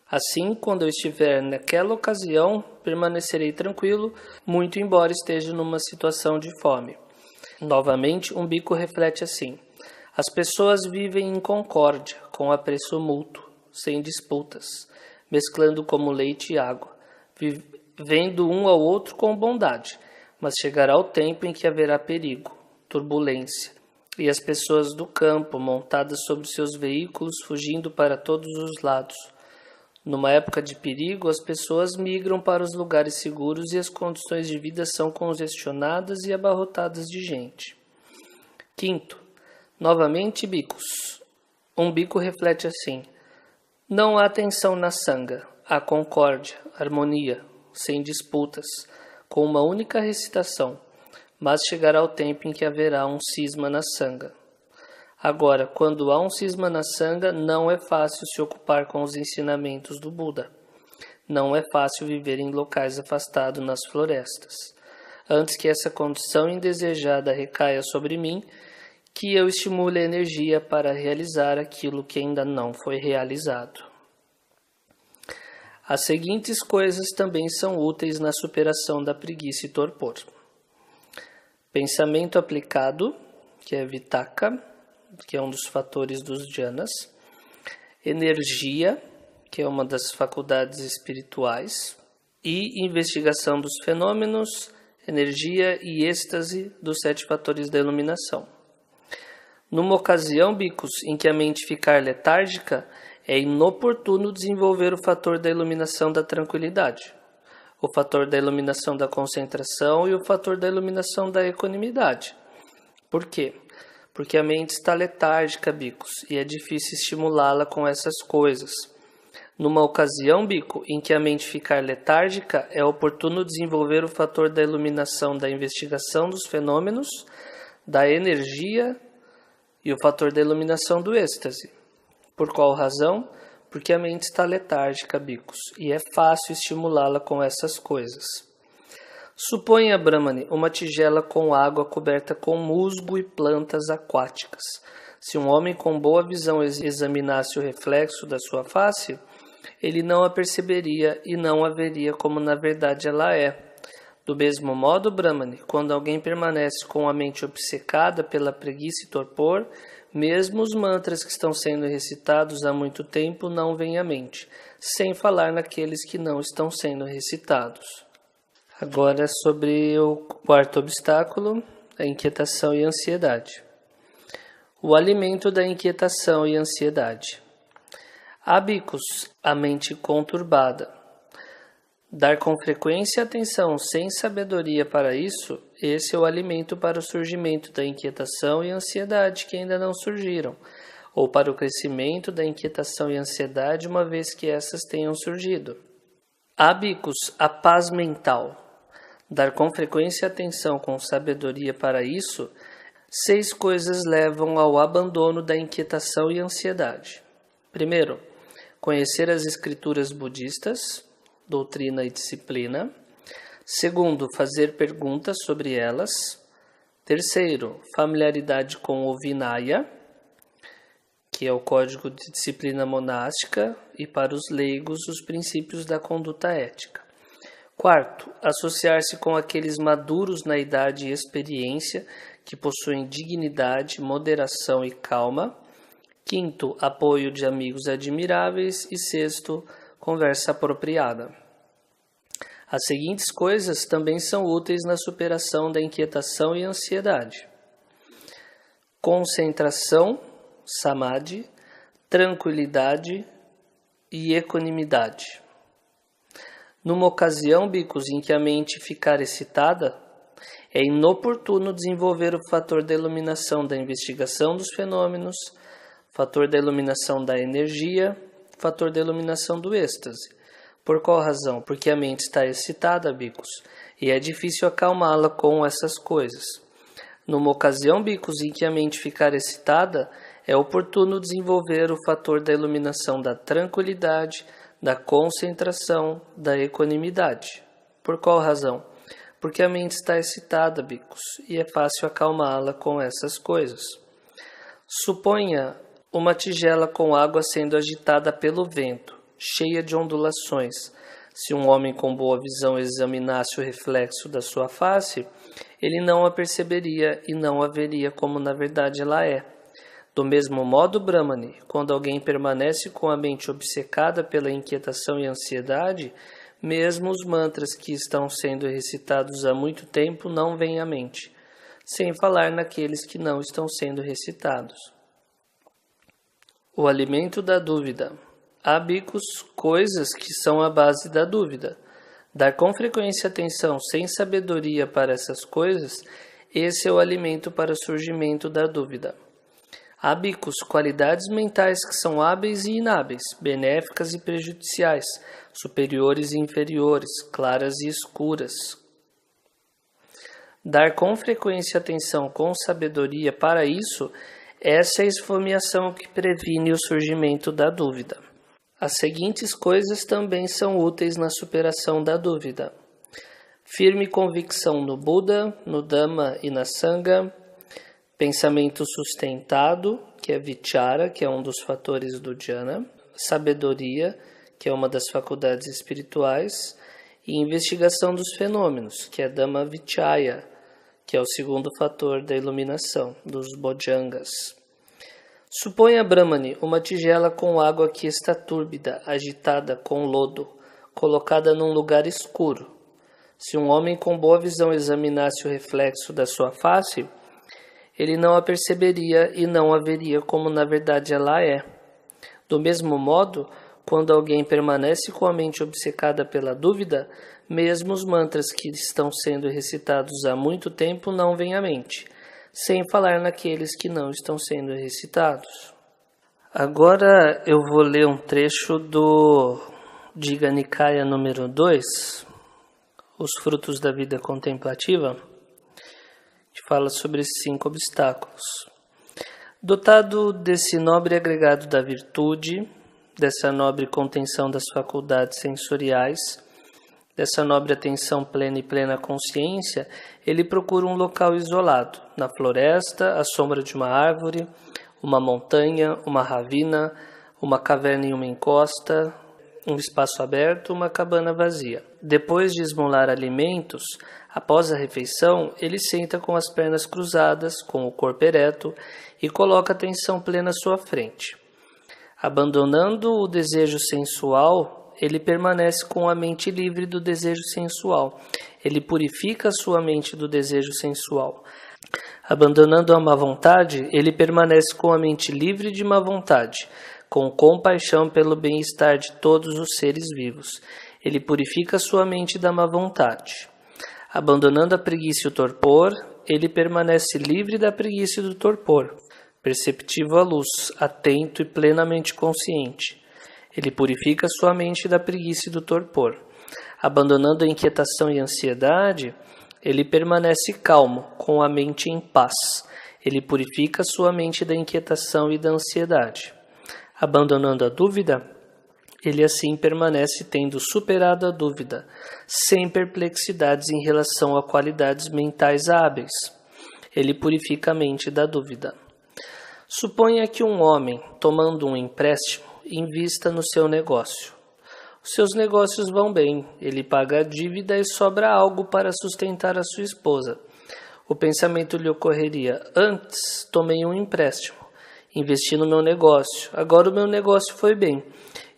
Assim, quando eu estiver naquela ocasião, permanecerei tranquilo, muito embora esteja numa situação de fome. Novamente, um bico reflete assim: as pessoas vivem em concórdia, com apreço mútuo, sem disputas, mesclando como leite e água, vivendo um ao outro com bondade, mas chegará o tempo em que haverá perigo, turbulência, e as pessoas do campo, montadas sobre seus veículos, fugindo para todos os lados. Numa época de perigo, as pessoas migram para os lugares seguros e as condições de vida são congestionadas e abarrotadas de gente. Quinto, novamente bicos. Um bico reflete assim: não há tensão na sanga, há concórdia, harmonia, sem disputas, com uma única recitação, mas chegará o tempo em que haverá um cisma na sanga. Agora, quando há um cisma na sanga, não é fácil se ocupar com os ensinamentos do Buda. Não é fácil viver em locais afastados nas florestas. Antes que essa condição indesejada recaia sobre mim, que eu estimule a energia para realizar aquilo que ainda não foi realizado. As seguintes coisas também são úteis na superação da preguiça e torpor: pensamento aplicado, que é vitaka, que é um dos fatores dos jhanas; energia, que é uma das faculdades espirituais; e investigação dos fenômenos, energia e êxtase, dos 7 fatores da iluminação. Numa ocasião, bicos, em que a mente ficar letárgica, é inoportuno desenvolver o fator da iluminação da tranquilidade, o fator da iluminação da concentração e o fator da iluminação da equanimidade. Por quê? Porque a mente está letárgica, bicos, e é difícil estimulá-la com essas coisas. Numa ocasião, bico, em que a mente ficar letárgica, é oportuno desenvolver o fator da iluminação da investigação dos fenômenos, da energia e o fator da iluminação do êxtase. Por qual razão? Porque a mente está letárgica, bicos, e é fácil estimulá-la com essas coisas. Suponha, Brahmani, uma tigela com água coberta com musgo e plantas aquáticas. Se um homem com boa visão examinasse o reflexo da sua face, ele não a perceberia e não a veria como na verdade ela é. Do mesmo modo, Brahmani, quando alguém permanece com a mente obcecada pela preguiça e torpor, mesmo os mantras que estão sendo recitados há muito tempo não vêm à mente, sem falar naqueles que não estão sendo recitados. Agora sobre o quarto obstáculo, a inquietação e a ansiedade. O alimento da inquietação e ansiedade. Há bicos, a mente conturbada. Dar com frequência atenção sem sabedoria para isso, esse é o alimento para o surgimento da inquietação e ansiedade que ainda não surgiram, ou para o crescimento da inquietação e ansiedade uma vez que essas tenham surgido. Há bicos, a paz mental. Dar com frequência atenção com sabedoria para isso, 6 coisas levam ao abandono da inquietação e ansiedade. Primeiro, conhecer as escrituras budistas, doutrina e disciplina. Segundo, fazer perguntas sobre elas. Terceiro, familiaridade com o Vinaya, que é o código de disciplina monástica, e para os leigos, os princípios da conduta ética. Quarto, associar-se com aqueles maduros na idade e experiência que possuem dignidade, moderação e calma. Quinto, apoio de amigos admiráveis. E sexto, conversa apropriada. As seguintes coisas também são úteis na superação da inquietação e ansiedade: concentração, samadhi, tranquilidade e equanimidade. Numa ocasião, bhikkhus, em que a mente ficar excitada, é inoportuno desenvolver o fator da iluminação da investigação dos fenômenos, fator da iluminação da energia, fator da iluminação do êxtase. Por qual razão? Porque a mente está excitada, bhikkhus, e é difícil acalmá-la com essas coisas. Numa ocasião, bhikkhus, em que a mente ficar excitada, é oportuno desenvolver o fator da iluminação da tranquilidade, da concentração, da equanimidade. Por qual razão? Porque a mente está excitada, bhikkhus, e é fácil acalmá-la com essas coisas. Suponha uma tigela com água sendo agitada pelo vento, cheia de ondulações. Se um homem com boa visão examinasse o reflexo da sua face, ele não a perceberia e não a veria como na verdade ela é. Do mesmo modo, Brahmani, quando alguém permanece com a mente obcecada pela inquietação e ansiedade, mesmo os mantras que estão sendo recitados há muito tempo não vêm à mente, sem falar naqueles que não estão sendo recitados. O alimento da dúvida. Há, bhikkhus, coisas que são a base da dúvida. Dar com frequência atenção sem sabedoria para essas coisas, esse é o alimento para o surgimento da dúvida. Há, bhikkhus, qualidades mentais que são hábeis e inábeis, benéficas e prejudiciais, superiores e inferiores, claras e escuras. Dar com frequência atenção com sabedoria para isso, essa é a esfomeação que previne o surgimento da dúvida. As seguintes coisas também são úteis na superação da dúvida: firme convicção no Buda, no Dhamma e na Sangha, pensamento sustentado, que é vichara, que é um dos fatores do jhana, sabedoria, que é uma das faculdades espirituais, e investigação dos fenômenos, que é Dhamma Vichaya, que é o segundo fator da iluminação, dos bojjhangas. Suponha, Brahmani, uma tigela com água que está túrbida, agitada com lodo, colocada num lugar escuro. Se um homem com boa visão examinasse o reflexo da sua face, ele não a perceberia e não a veria como na verdade ela é. Do mesmo modo, quando alguém permanece com a mente obcecada pela dúvida, mesmo os mantras que estão sendo recitados há muito tempo não vêm à mente, sem falar naqueles que não estão sendo recitados. Agora eu vou ler um trecho do Digha Nikaya número 2, Os Frutos da Vida Contemplativa, que fala sobre esses 5 obstáculos. Dotado desse nobre agregado da virtude, dessa nobre contenção das faculdades sensoriais, dessa nobre atenção plena e plena consciência, ele procura um local isolado, na floresta, à sombra de uma árvore, uma montanha, uma ravina, uma caverna em uma encosta, um espaço aberto, uma cabana vazia. Depois de esmolar alimentos, após a refeição, ele senta com as pernas cruzadas, com o corpo ereto, e coloca atenção plena à sua frente. Abandonando o desejo sensual, ele permanece com a mente livre do desejo sensual. Ele purifica a sua mente do desejo sensual. Abandonando a má vontade, ele permanece com a mente livre de má vontade, com compaixão pelo bem-estar de todos os seres vivos. Ele purifica a sua mente da má vontade. Abandonando a preguiça e o torpor, ele permanece livre da preguiça e do torpor, perceptivo à luz, atento e plenamente consciente. Ele purifica sua mente da preguiça e do torpor. Abandonando a inquietação e a ansiedade, ele permanece calmo, com a mente em paz. Ele purifica sua mente da inquietação e da ansiedade. Abandonando a dúvida, ele assim permanece tendo superado a dúvida, sem perplexidades em relação a qualidades mentais hábeis. Ele purifica a mente da dúvida. Suponha que um homem, tomando um empréstimo, invista no seu negócio. Os seus negócios vão bem, ele paga a dívida e sobra algo para sustentar a sua esposa. O pensamento lhe ocorreria: antes tomei um empréstimo, investi no meu negócio, agora o meu negócio foi bem.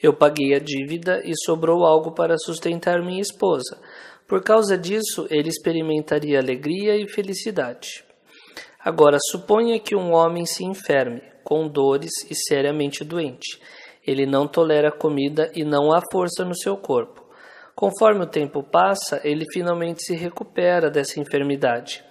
Eu paguei a dívida e sobrou algo para sustentar minha esposa. Por causa disso, ele experimentaria alegria e felicidade. Agora, suponha que um homem se enferme, com dores e seriamente doente. Ele não tolera comida e não há força no seu corpo. Conforme o tempo passa, ele finalmente se recupera dessa enfermidade.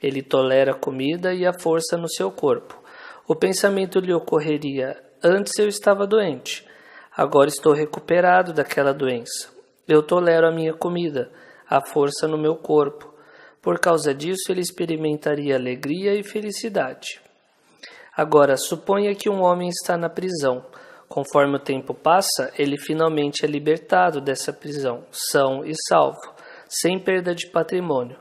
Ele tolera comida e a força no seu corpo. O pensamento lhe ocorreria: antes eu estava doente, agora estou recuperado daquela doença. Eu tolero a minha comida, a força no meu corpo. Por causa disso, ele experimentaria alegria e felicidade. Agora, suponha que um homem está na prisão. Conforme o tempo passa, ele finalmente é libertado dessa prisão, são e salvo, sem perda de patrimônio.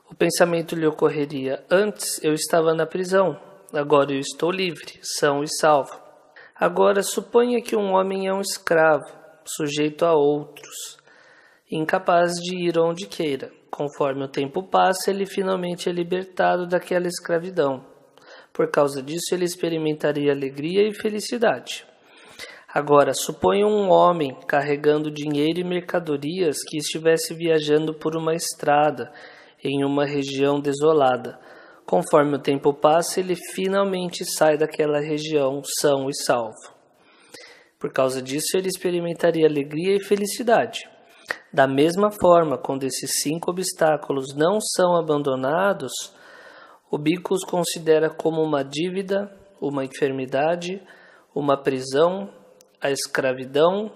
O pensamento lhe ocorreria: antes eu estava na prisão, agora eu estou livre, são e salvo. Agora, suponha que um homem é um escravo, sujeito a outros, incapaz de ir onde queira. Conforme o tempo passa, ele finalmente é libertado daquela escravidão. Por causa disso, ele experimentaria alegria e felicidade. Agora, suponha um homem carregando dinheiro e mercadorias que estivesse viajando por uma estrada em uma região desolada. Conforme o tempo passa, ele finalmente sai daquela região são e salvo. Por causa disso, ele experimentaria alegria e felicidade. Da mesma forma, quando esses 5 obstáculos não são abandonados, o bico os considera como uma dívida, uma enfermidade, uma prisão, a escravidão,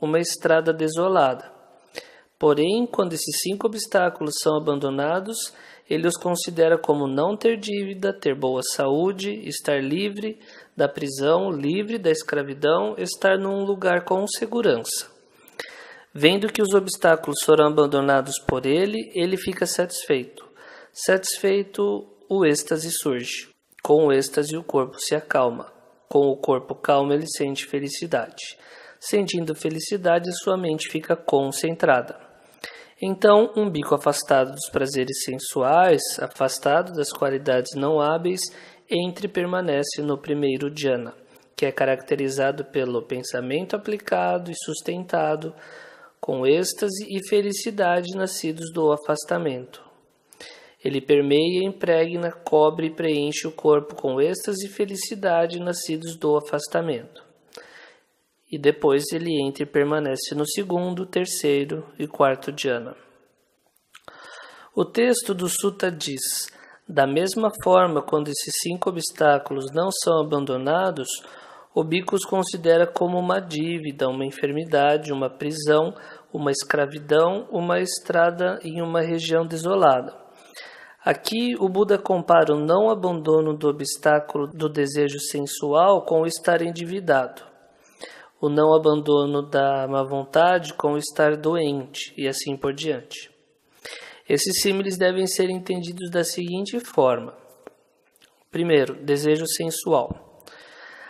uma estrada desolada. Porém, quando esses 5 obstáculos são abandonados, ele os considera como não ter dívida, ter boa saúde, estar livre da prisão, livre da escravidão, estar num lugar com segurança. Vendo que os obstáculos foram abandonados por ele, ele fica satisfeito. Satisfeito, o êxtase surge. Com o êxtase, o corpo se acalma. Com o corpo calmo, ele sente felicidade. Sentindo felicidade, sua mente fica concentrada. Então, um bico afastado dos prazeres sensuais, afastado das qualidades não hábeis, entra e permanece no primeiro dhyana, que é caracterizado pelo pensamento aplicado e sustentado, com êxtase e felicidade nascidos do afastamento. Ele permeia, impregna, cobre e preenche o corpo com êxtase e felicidade nascidos do afastamento. E depois ele entra e permanece no segundo, terceiro e quarto dhyana. O texto do Sutta diz: da mesma forma, quando esses 5 obstáculos não são abandonados, o bico os considera como uma dívida, uma enfermidade, uma prisão, uma escravidão, uma estrada em uma região desolada. Aqui o Buda compara o não abandono do obstáculo do desejo sensual com o estar endividado, o não abandono da má vontade com o estar doente e assim por diante. Esses símiles devem ser entendidos da seguinte forma. Primeiro, desejo sensual.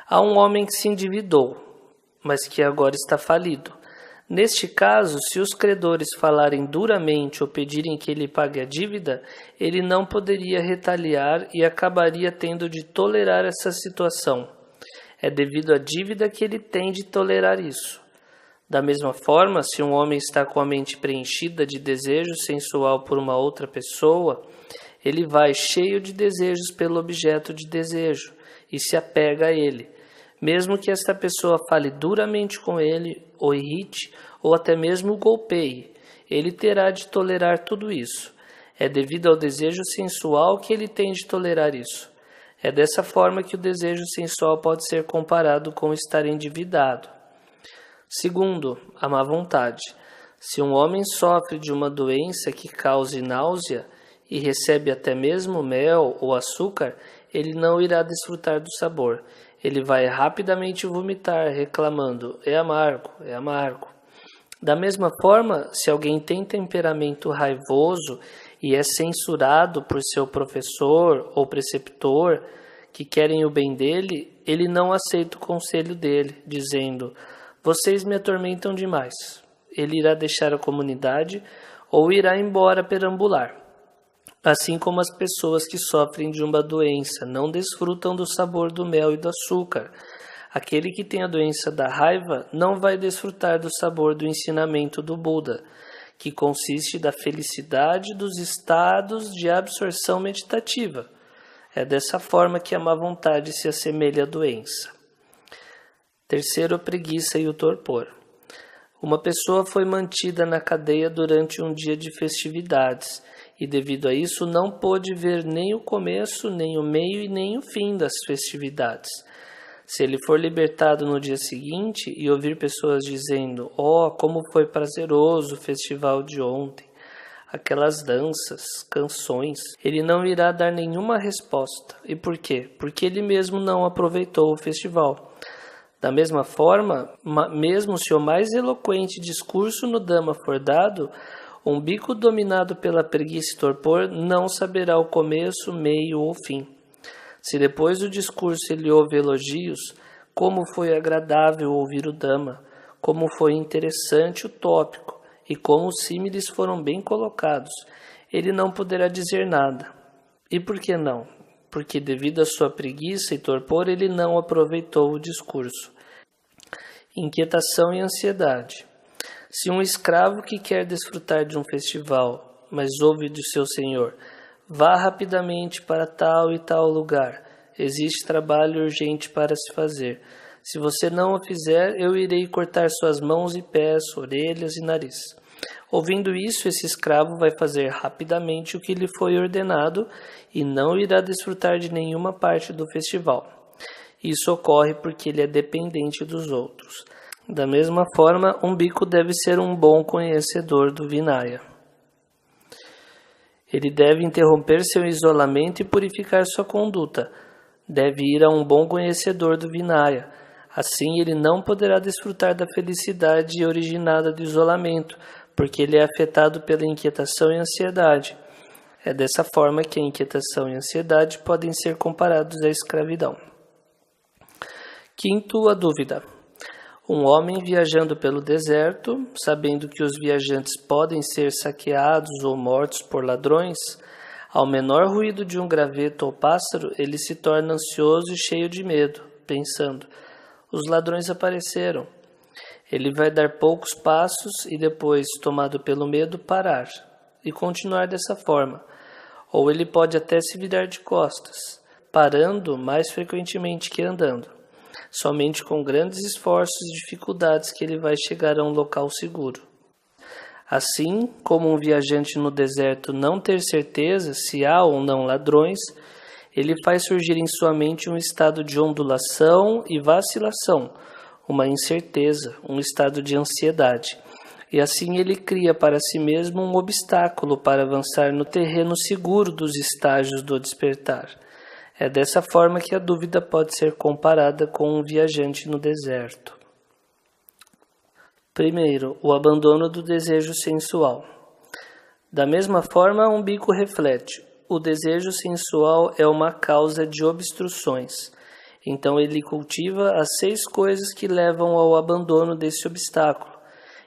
Há um homem que se endividou, mas que agora está falido. Neste caso, se os credores falarem duramente ou pedirem que ele pague a dívida, ele não poderia retaliar e acabaria tendo de tolerar essa situação. É devido à dívida que ele tem de tolerar isso. Da mesma forma, se um homem está com a mente preenchida de desejo sensual por uma outra pessoa, ele vai cheio de desejos pelo objeto de desejo e se apega a ele. Mesmo que esta pessoa fale duramente com ele, o irrite ou até mesmo o golpeie, ele terá de tolerar tudo isso. É devido ao desejo sensual que ele tem de tolerar isso. É dessa forma que o desejo sensual pode ser comparado com estar endividado. Segundo, a má vontade. Se um homem sofre de uma doença que cause náusea e recebe até mesmo mel ou açúcar, ele não irá desfrutar do sabor. Ele vai rapidamente vomitar, reclamando: é amargo, é amargo. Da mesma forma, se alguém tem temperamento raivoso e é censurado por seu professor ou preceptor, que querem o bem dele, ele não aceita o conselho dele, dizendo: vocês me atormentam demais. Ele irá deixar a comunidade ou irá embora perambular. Assim como as pessoas que sofrem de uma doença não desfrutam do sabor do mel e do açúcar, aquele que tem a doença da raiva não vai desfrutar do sabor do ensinamento do Buda, que consiste da felicidade dos estados de absorção meditativa. É dessa forma que a má vontade se assemelha à doença. Terceiro, a preguiça e o torpor. Uma pessoa foi mantida na cadeia durante um dia de festividades e, devido a isso, não pôde ver nem o começo, nem o meio e nem o fim das festividades. Se ele for libertado no dia seguinte e ouvir pessoas dizendo: "Oh, como foi prazeroso o festival de ontem, aquelas danças, canções", ele não irá dar nenhuma resposta. E por quê? Porque ele mesmo não aproveitou o festival. Da mesma forma, mesmo se o mais eloquente discurso no Dhamma for dado, um bico dominado pela preguiça e torpor não saberá o começo, meio ou fim. Se depois do discurso ele ouve elogios, como foi agradável ouvir o Dhamma, como foi interessante o tópico e como os símiles foram bem colocados, ele não poderá dizer nada. E por que não? Porque devido à sua preguiça e torpor ele não aproveitou o discurso. Inquietação e ansiedade. Se um escravo que quer desfrutar de um festival, mas ouve de seu senhor: "Vá rapidamente para tal e tal lugar, existe trabalho urgente para se fazer. Se você não o fizer, eu irei cortar suas mãos e pés, orelhas e nariz." Ouvindo isso, esse escravo vai fazer rapidamente o que lhe foi ordenado e não irá desfrutar de nenhuma parte do festival. Isso ocorre porque ele é dependente dos outros. Da mesma forma, um bico deve ser um bom conhecedor do Vinaya. Ele deve interromper seu isolamento e purificar sua conduta. Deve ir a um bom conhecedor do Vinaya. Assim, ele não poderá desfrutar da felicidade originada do isolamento, porque ele é afetado pela inquietação e ansiedade. É dessa forma que a inquietação e a ansiedade podem ser comparados à escravidão. Quinto, a dúvida. Um homem viajando pelo deserto, sabendo que os viajantes podem ser saqueados ou mortos por ladrões, ao menor ruído de um graveto ou pássaro, ele se torna ansioso e cheio de medo, pensando: "Os ladrões apareceram." Ele vai dar poucos passos e depois, tomado pelo medo, parar e continuar dessa forma. Ou ele pode até se virar de costas, parando mais frequentemente que andando. Somente com grandes esforços e dificuldades que ele vai chegar a um local seguro. Assim como um viajante no deserto não ter certeza se há ou não ladrões, ele faz surgir em sua mente um estado de ondulação e vacilação, uma incerteza, um estado de ansiedade. E assim ele cria para si mesmo um obstáculo para avançar no terreno seguro dos estágios do despertar. É dessa forma que a dúvida pode ser comparada com um viajante no deserto. Primeiro, o abandono do desejo sensual. Da mesma forma, um bico reflete: o desejo sensual é uma causa de obstruções. Então ele cultiva as 6 coisas que levam ao abandono desse obstáculo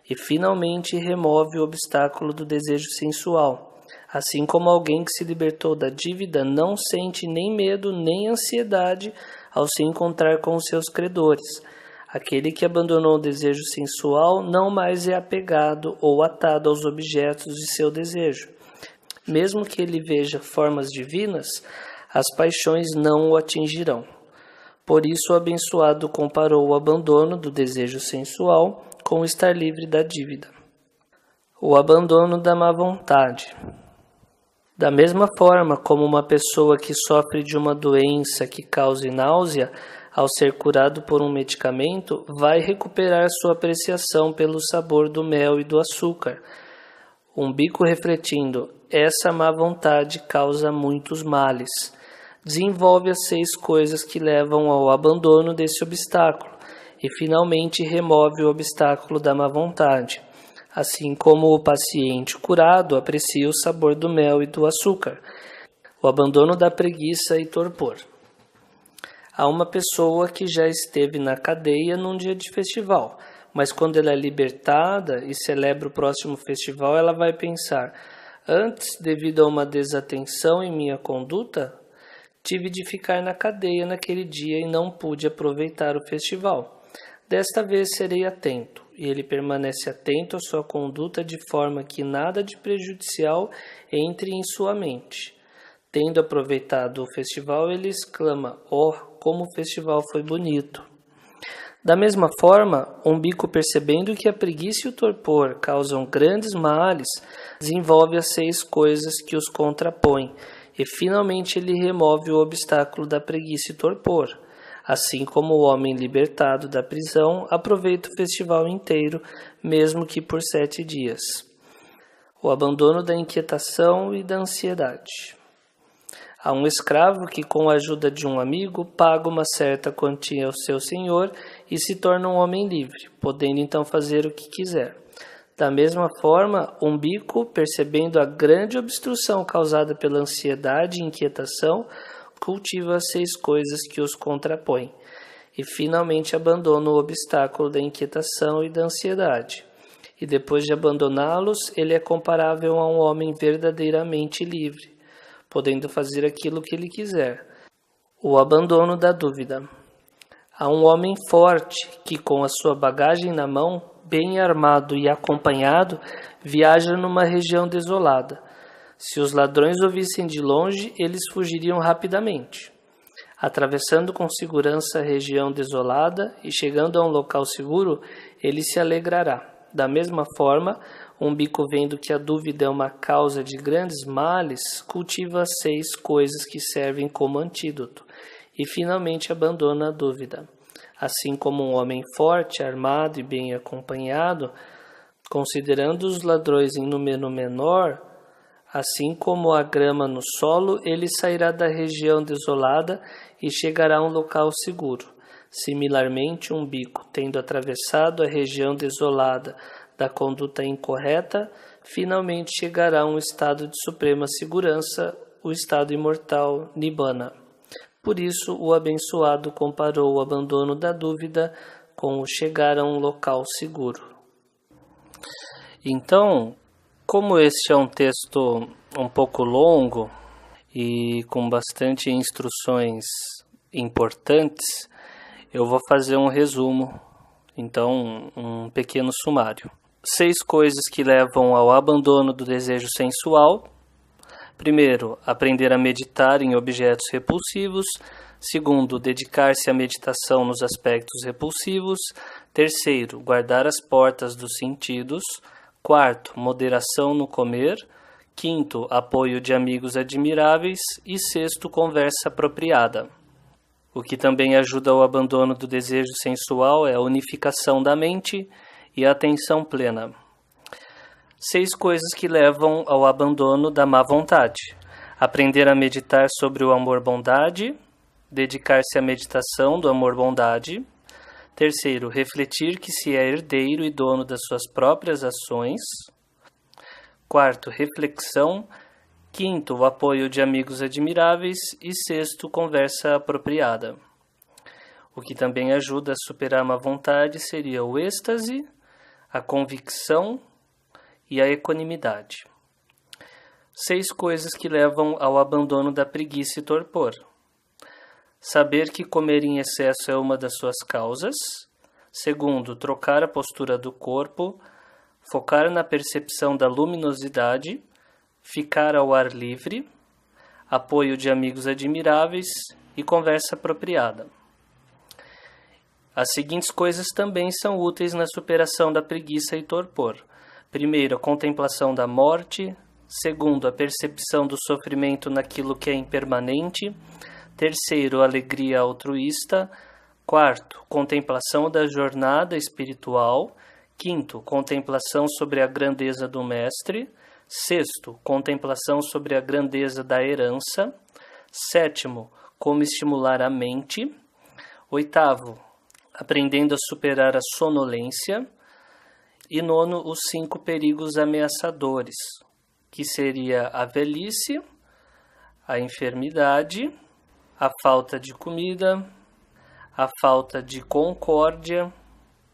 e finalmente remove o obstáculo do desejo sensual. Assim como alguém que se libertou da dívida não sente nem medo nem ansiedade ao se encontrar com os seus credores. Aquele que abandonou o desejo sensual não mais é apegado ou atado aos objetos de seu desejo. Mesmo que ele veja formas divinas, as paixões não o atingirão. Por isso o abençoado comparou o abandono do desejo sensual com estar livre da dívida. O abandono da má vontade. Da mesma forma como uma pessoa que sofre de uma doença que cause náusea, ao ser curado por um medicamento, vai recuperar sua apreciação pelo sabor do mel e do açúcar. Um bico refletindo: essa má vontade causa muitos males. Desenvolve as 6 coisas que levam ao abandono desse obstáculo e finalmente remove o obstáculo da má vontade. Assim como o paciente curado aprecia o sabor do mel e do açúcar. O abandono da preguiça e torpor. Há uma pessoa que já esteve na cadeia num dia de festival, mas quando ela é libertada e celebra o próximo festival, ela vai pensar: antes, devido a uma desatenção em minha conduta, tive de ficar na cadeia naquele dia e não pude aproveitar o festival. Desta vez serei atento. E ele permanece atento à sua conduta de forma que nada de prejudicial entre em sua mente. Tendo aproveitado o festival, ele exclama: "Oh, como o festival foi bonito!" Da mesma forma, Umbico, percebendo que a preguiça e o torpor causam grandes males, desenvolve as 6 coisas que os contrapõem, e finalmente ele remove o obstáculo da preguiça e torpor. Assim como o homem libertado da prisão aproveita o festival inteiro, mesmo que por 7 dias. O abandono da inquietação e da ansiedade. Há um escravo que, com a ajuda de um amigo, paga uma certa quantia ao seu senhor e se torna um homem livre, podendo então fazer o que quiser. Da mesma forma, Umbico, percebendo a grande obstrução causada pela ansiedade e inquietação, cultiva as 6 coisas que os contrapõem, e finalmente abandona o obstáculo da inquietação e da ansiedade. E depois de abandoná-los, ele é comparável a um homem verdadeiramente livre, podendo fazer aquilo que ele quiser. O abandono da dúvida. Há um homem forte que, com a sua bagagem na mão, bem armado e acompanhado, viaja numa região desolada. Se os ladrões o vissem de longe, eles fugiriam rapidamente. Atravessando com segurança a região desolada e chegando a um local seguro, ele se alegrará. Da mesma forma, Umbico, vendo que a dúvida é uma causa de grandes males, cultiva as 6 coisas que servem como antídoto e finalmente abandona a dúvida. Assim como um homem forte, armado e bem acompanhado, considerando os ladrões em número menor, assim como a grama no solo, ele sairá da região desolada e chegará a um local seguro. Similarmente, Umbico, tendo atravessado a região desolada da conduta incorreta, finalmente chegará a um estado de suprema segurança, o estado imortal Nibbana. Por isso, o abençoado comparou o abandono da dúvida com o chegar a um local seguro. Então, como este é um texto um pouco longo e com bastante instruções importantes, eu vou fazer um resumo, então um pequeno sumário. 6 coisas que levam ao abandono do desejo sensual. Primeiro, aprender a meditar em objetos repulsivos. Segundo, dedicar-se à meditação nos aspectos repulsivos. Terceiro, guardar as portas dos sentidos. Quarto, moderação no comer. Quinto, apoio de amigos admiráveis. E sexto, conversa apropriada. O que também ajuda ao abandono do desejo sensual é a unificação da mente e a atenção plena. 6 coisas que levam ao abandono da má vontade. Aprender a meditar sobre o amor-bondade. Dedicar-se à meditação do amor-bondade. Terceiro, refletir que se é herdeiro e dono das suas próprias ações. Quarto, reflexão. Quinto, o apoio de amigos admiráveis. E sexto, conversa apropriada. O que também ajuda a superar a má vontade seria o êxtase, a convicção e a equanimidade. 6 coisas que levam ao abandono da preguiça e torpor. Saber que comer em excesso é uma das suas causas. Segundo, trocar a postura do corpo, focar na percepção da luminosidade, ficar ao ar livre, apoio de amigos admiráveis e conversa apropriada. As seguintes coisas também são úteis na superação da preguiça e torpor. Primeiro, a contemplação da morte. Segundo, a percepção do sofrimento naquilo que é impermanente. Terceiro, a alegria altruísta. Quarto, contemplação da jornada espiritual. Quinto, contemplação sobre a grandeza do mestre. Sexto, contemplação sobre a grandeza da herança. Sétimo, como estimular a mente. Oitavo, aprendendo a superar a sonolência. E nono, os 5 perigos ameaçadores, que seria a velhice, a enfermidade, a falta de comida, a falta de concórdia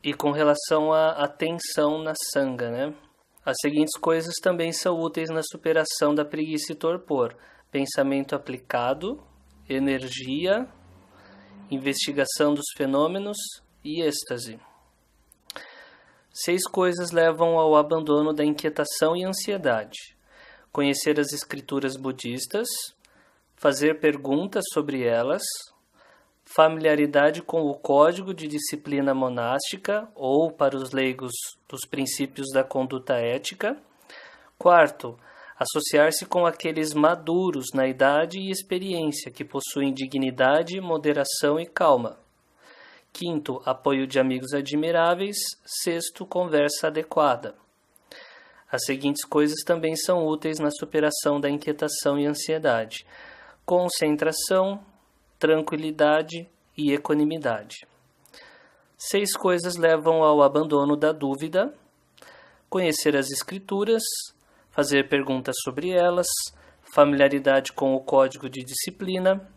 e com relação à tensão na sanga, né? As seguintes coisas também são úteis na superação da preguiça e torpor: pensamento aplicado, energia, investigação dos fenômenos e êxtase. 6 coisas levam ao abandono da inquietação e ansiedade: conhecer as escrituras budistas, fazer perguntas sobre elas, familiaridade com o código de disciplina monástica ou, para os leigos, dos princípios da conduta ética. Quarto, associar-se com aqueles maduros na idade e experiência que possuem dignidade, moderação e calma. Quinto, apoio de amigos admiráveis. Sexto, conversa adequada. As seguintes coisas também são úteis na superação da inquietação e ansiedade: concentração, tranquilidade e equanimidade. 6 coisas levam ao abandono da dúvida: conhecer as Escrituras, fazer perguntas sobre elas, familiaridade com o código de disciplina,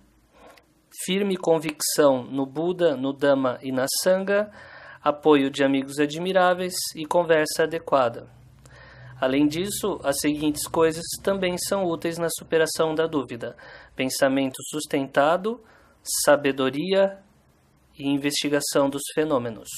firme convicção no Buda, no Dhamma e na Sangha, apoio de amigos admiráveis e conversa adequada. Além disso, as seguintes coisas também são úteis na superação da dúvida: pensamento sustentado, sabedoria e investigação dos fenômenos.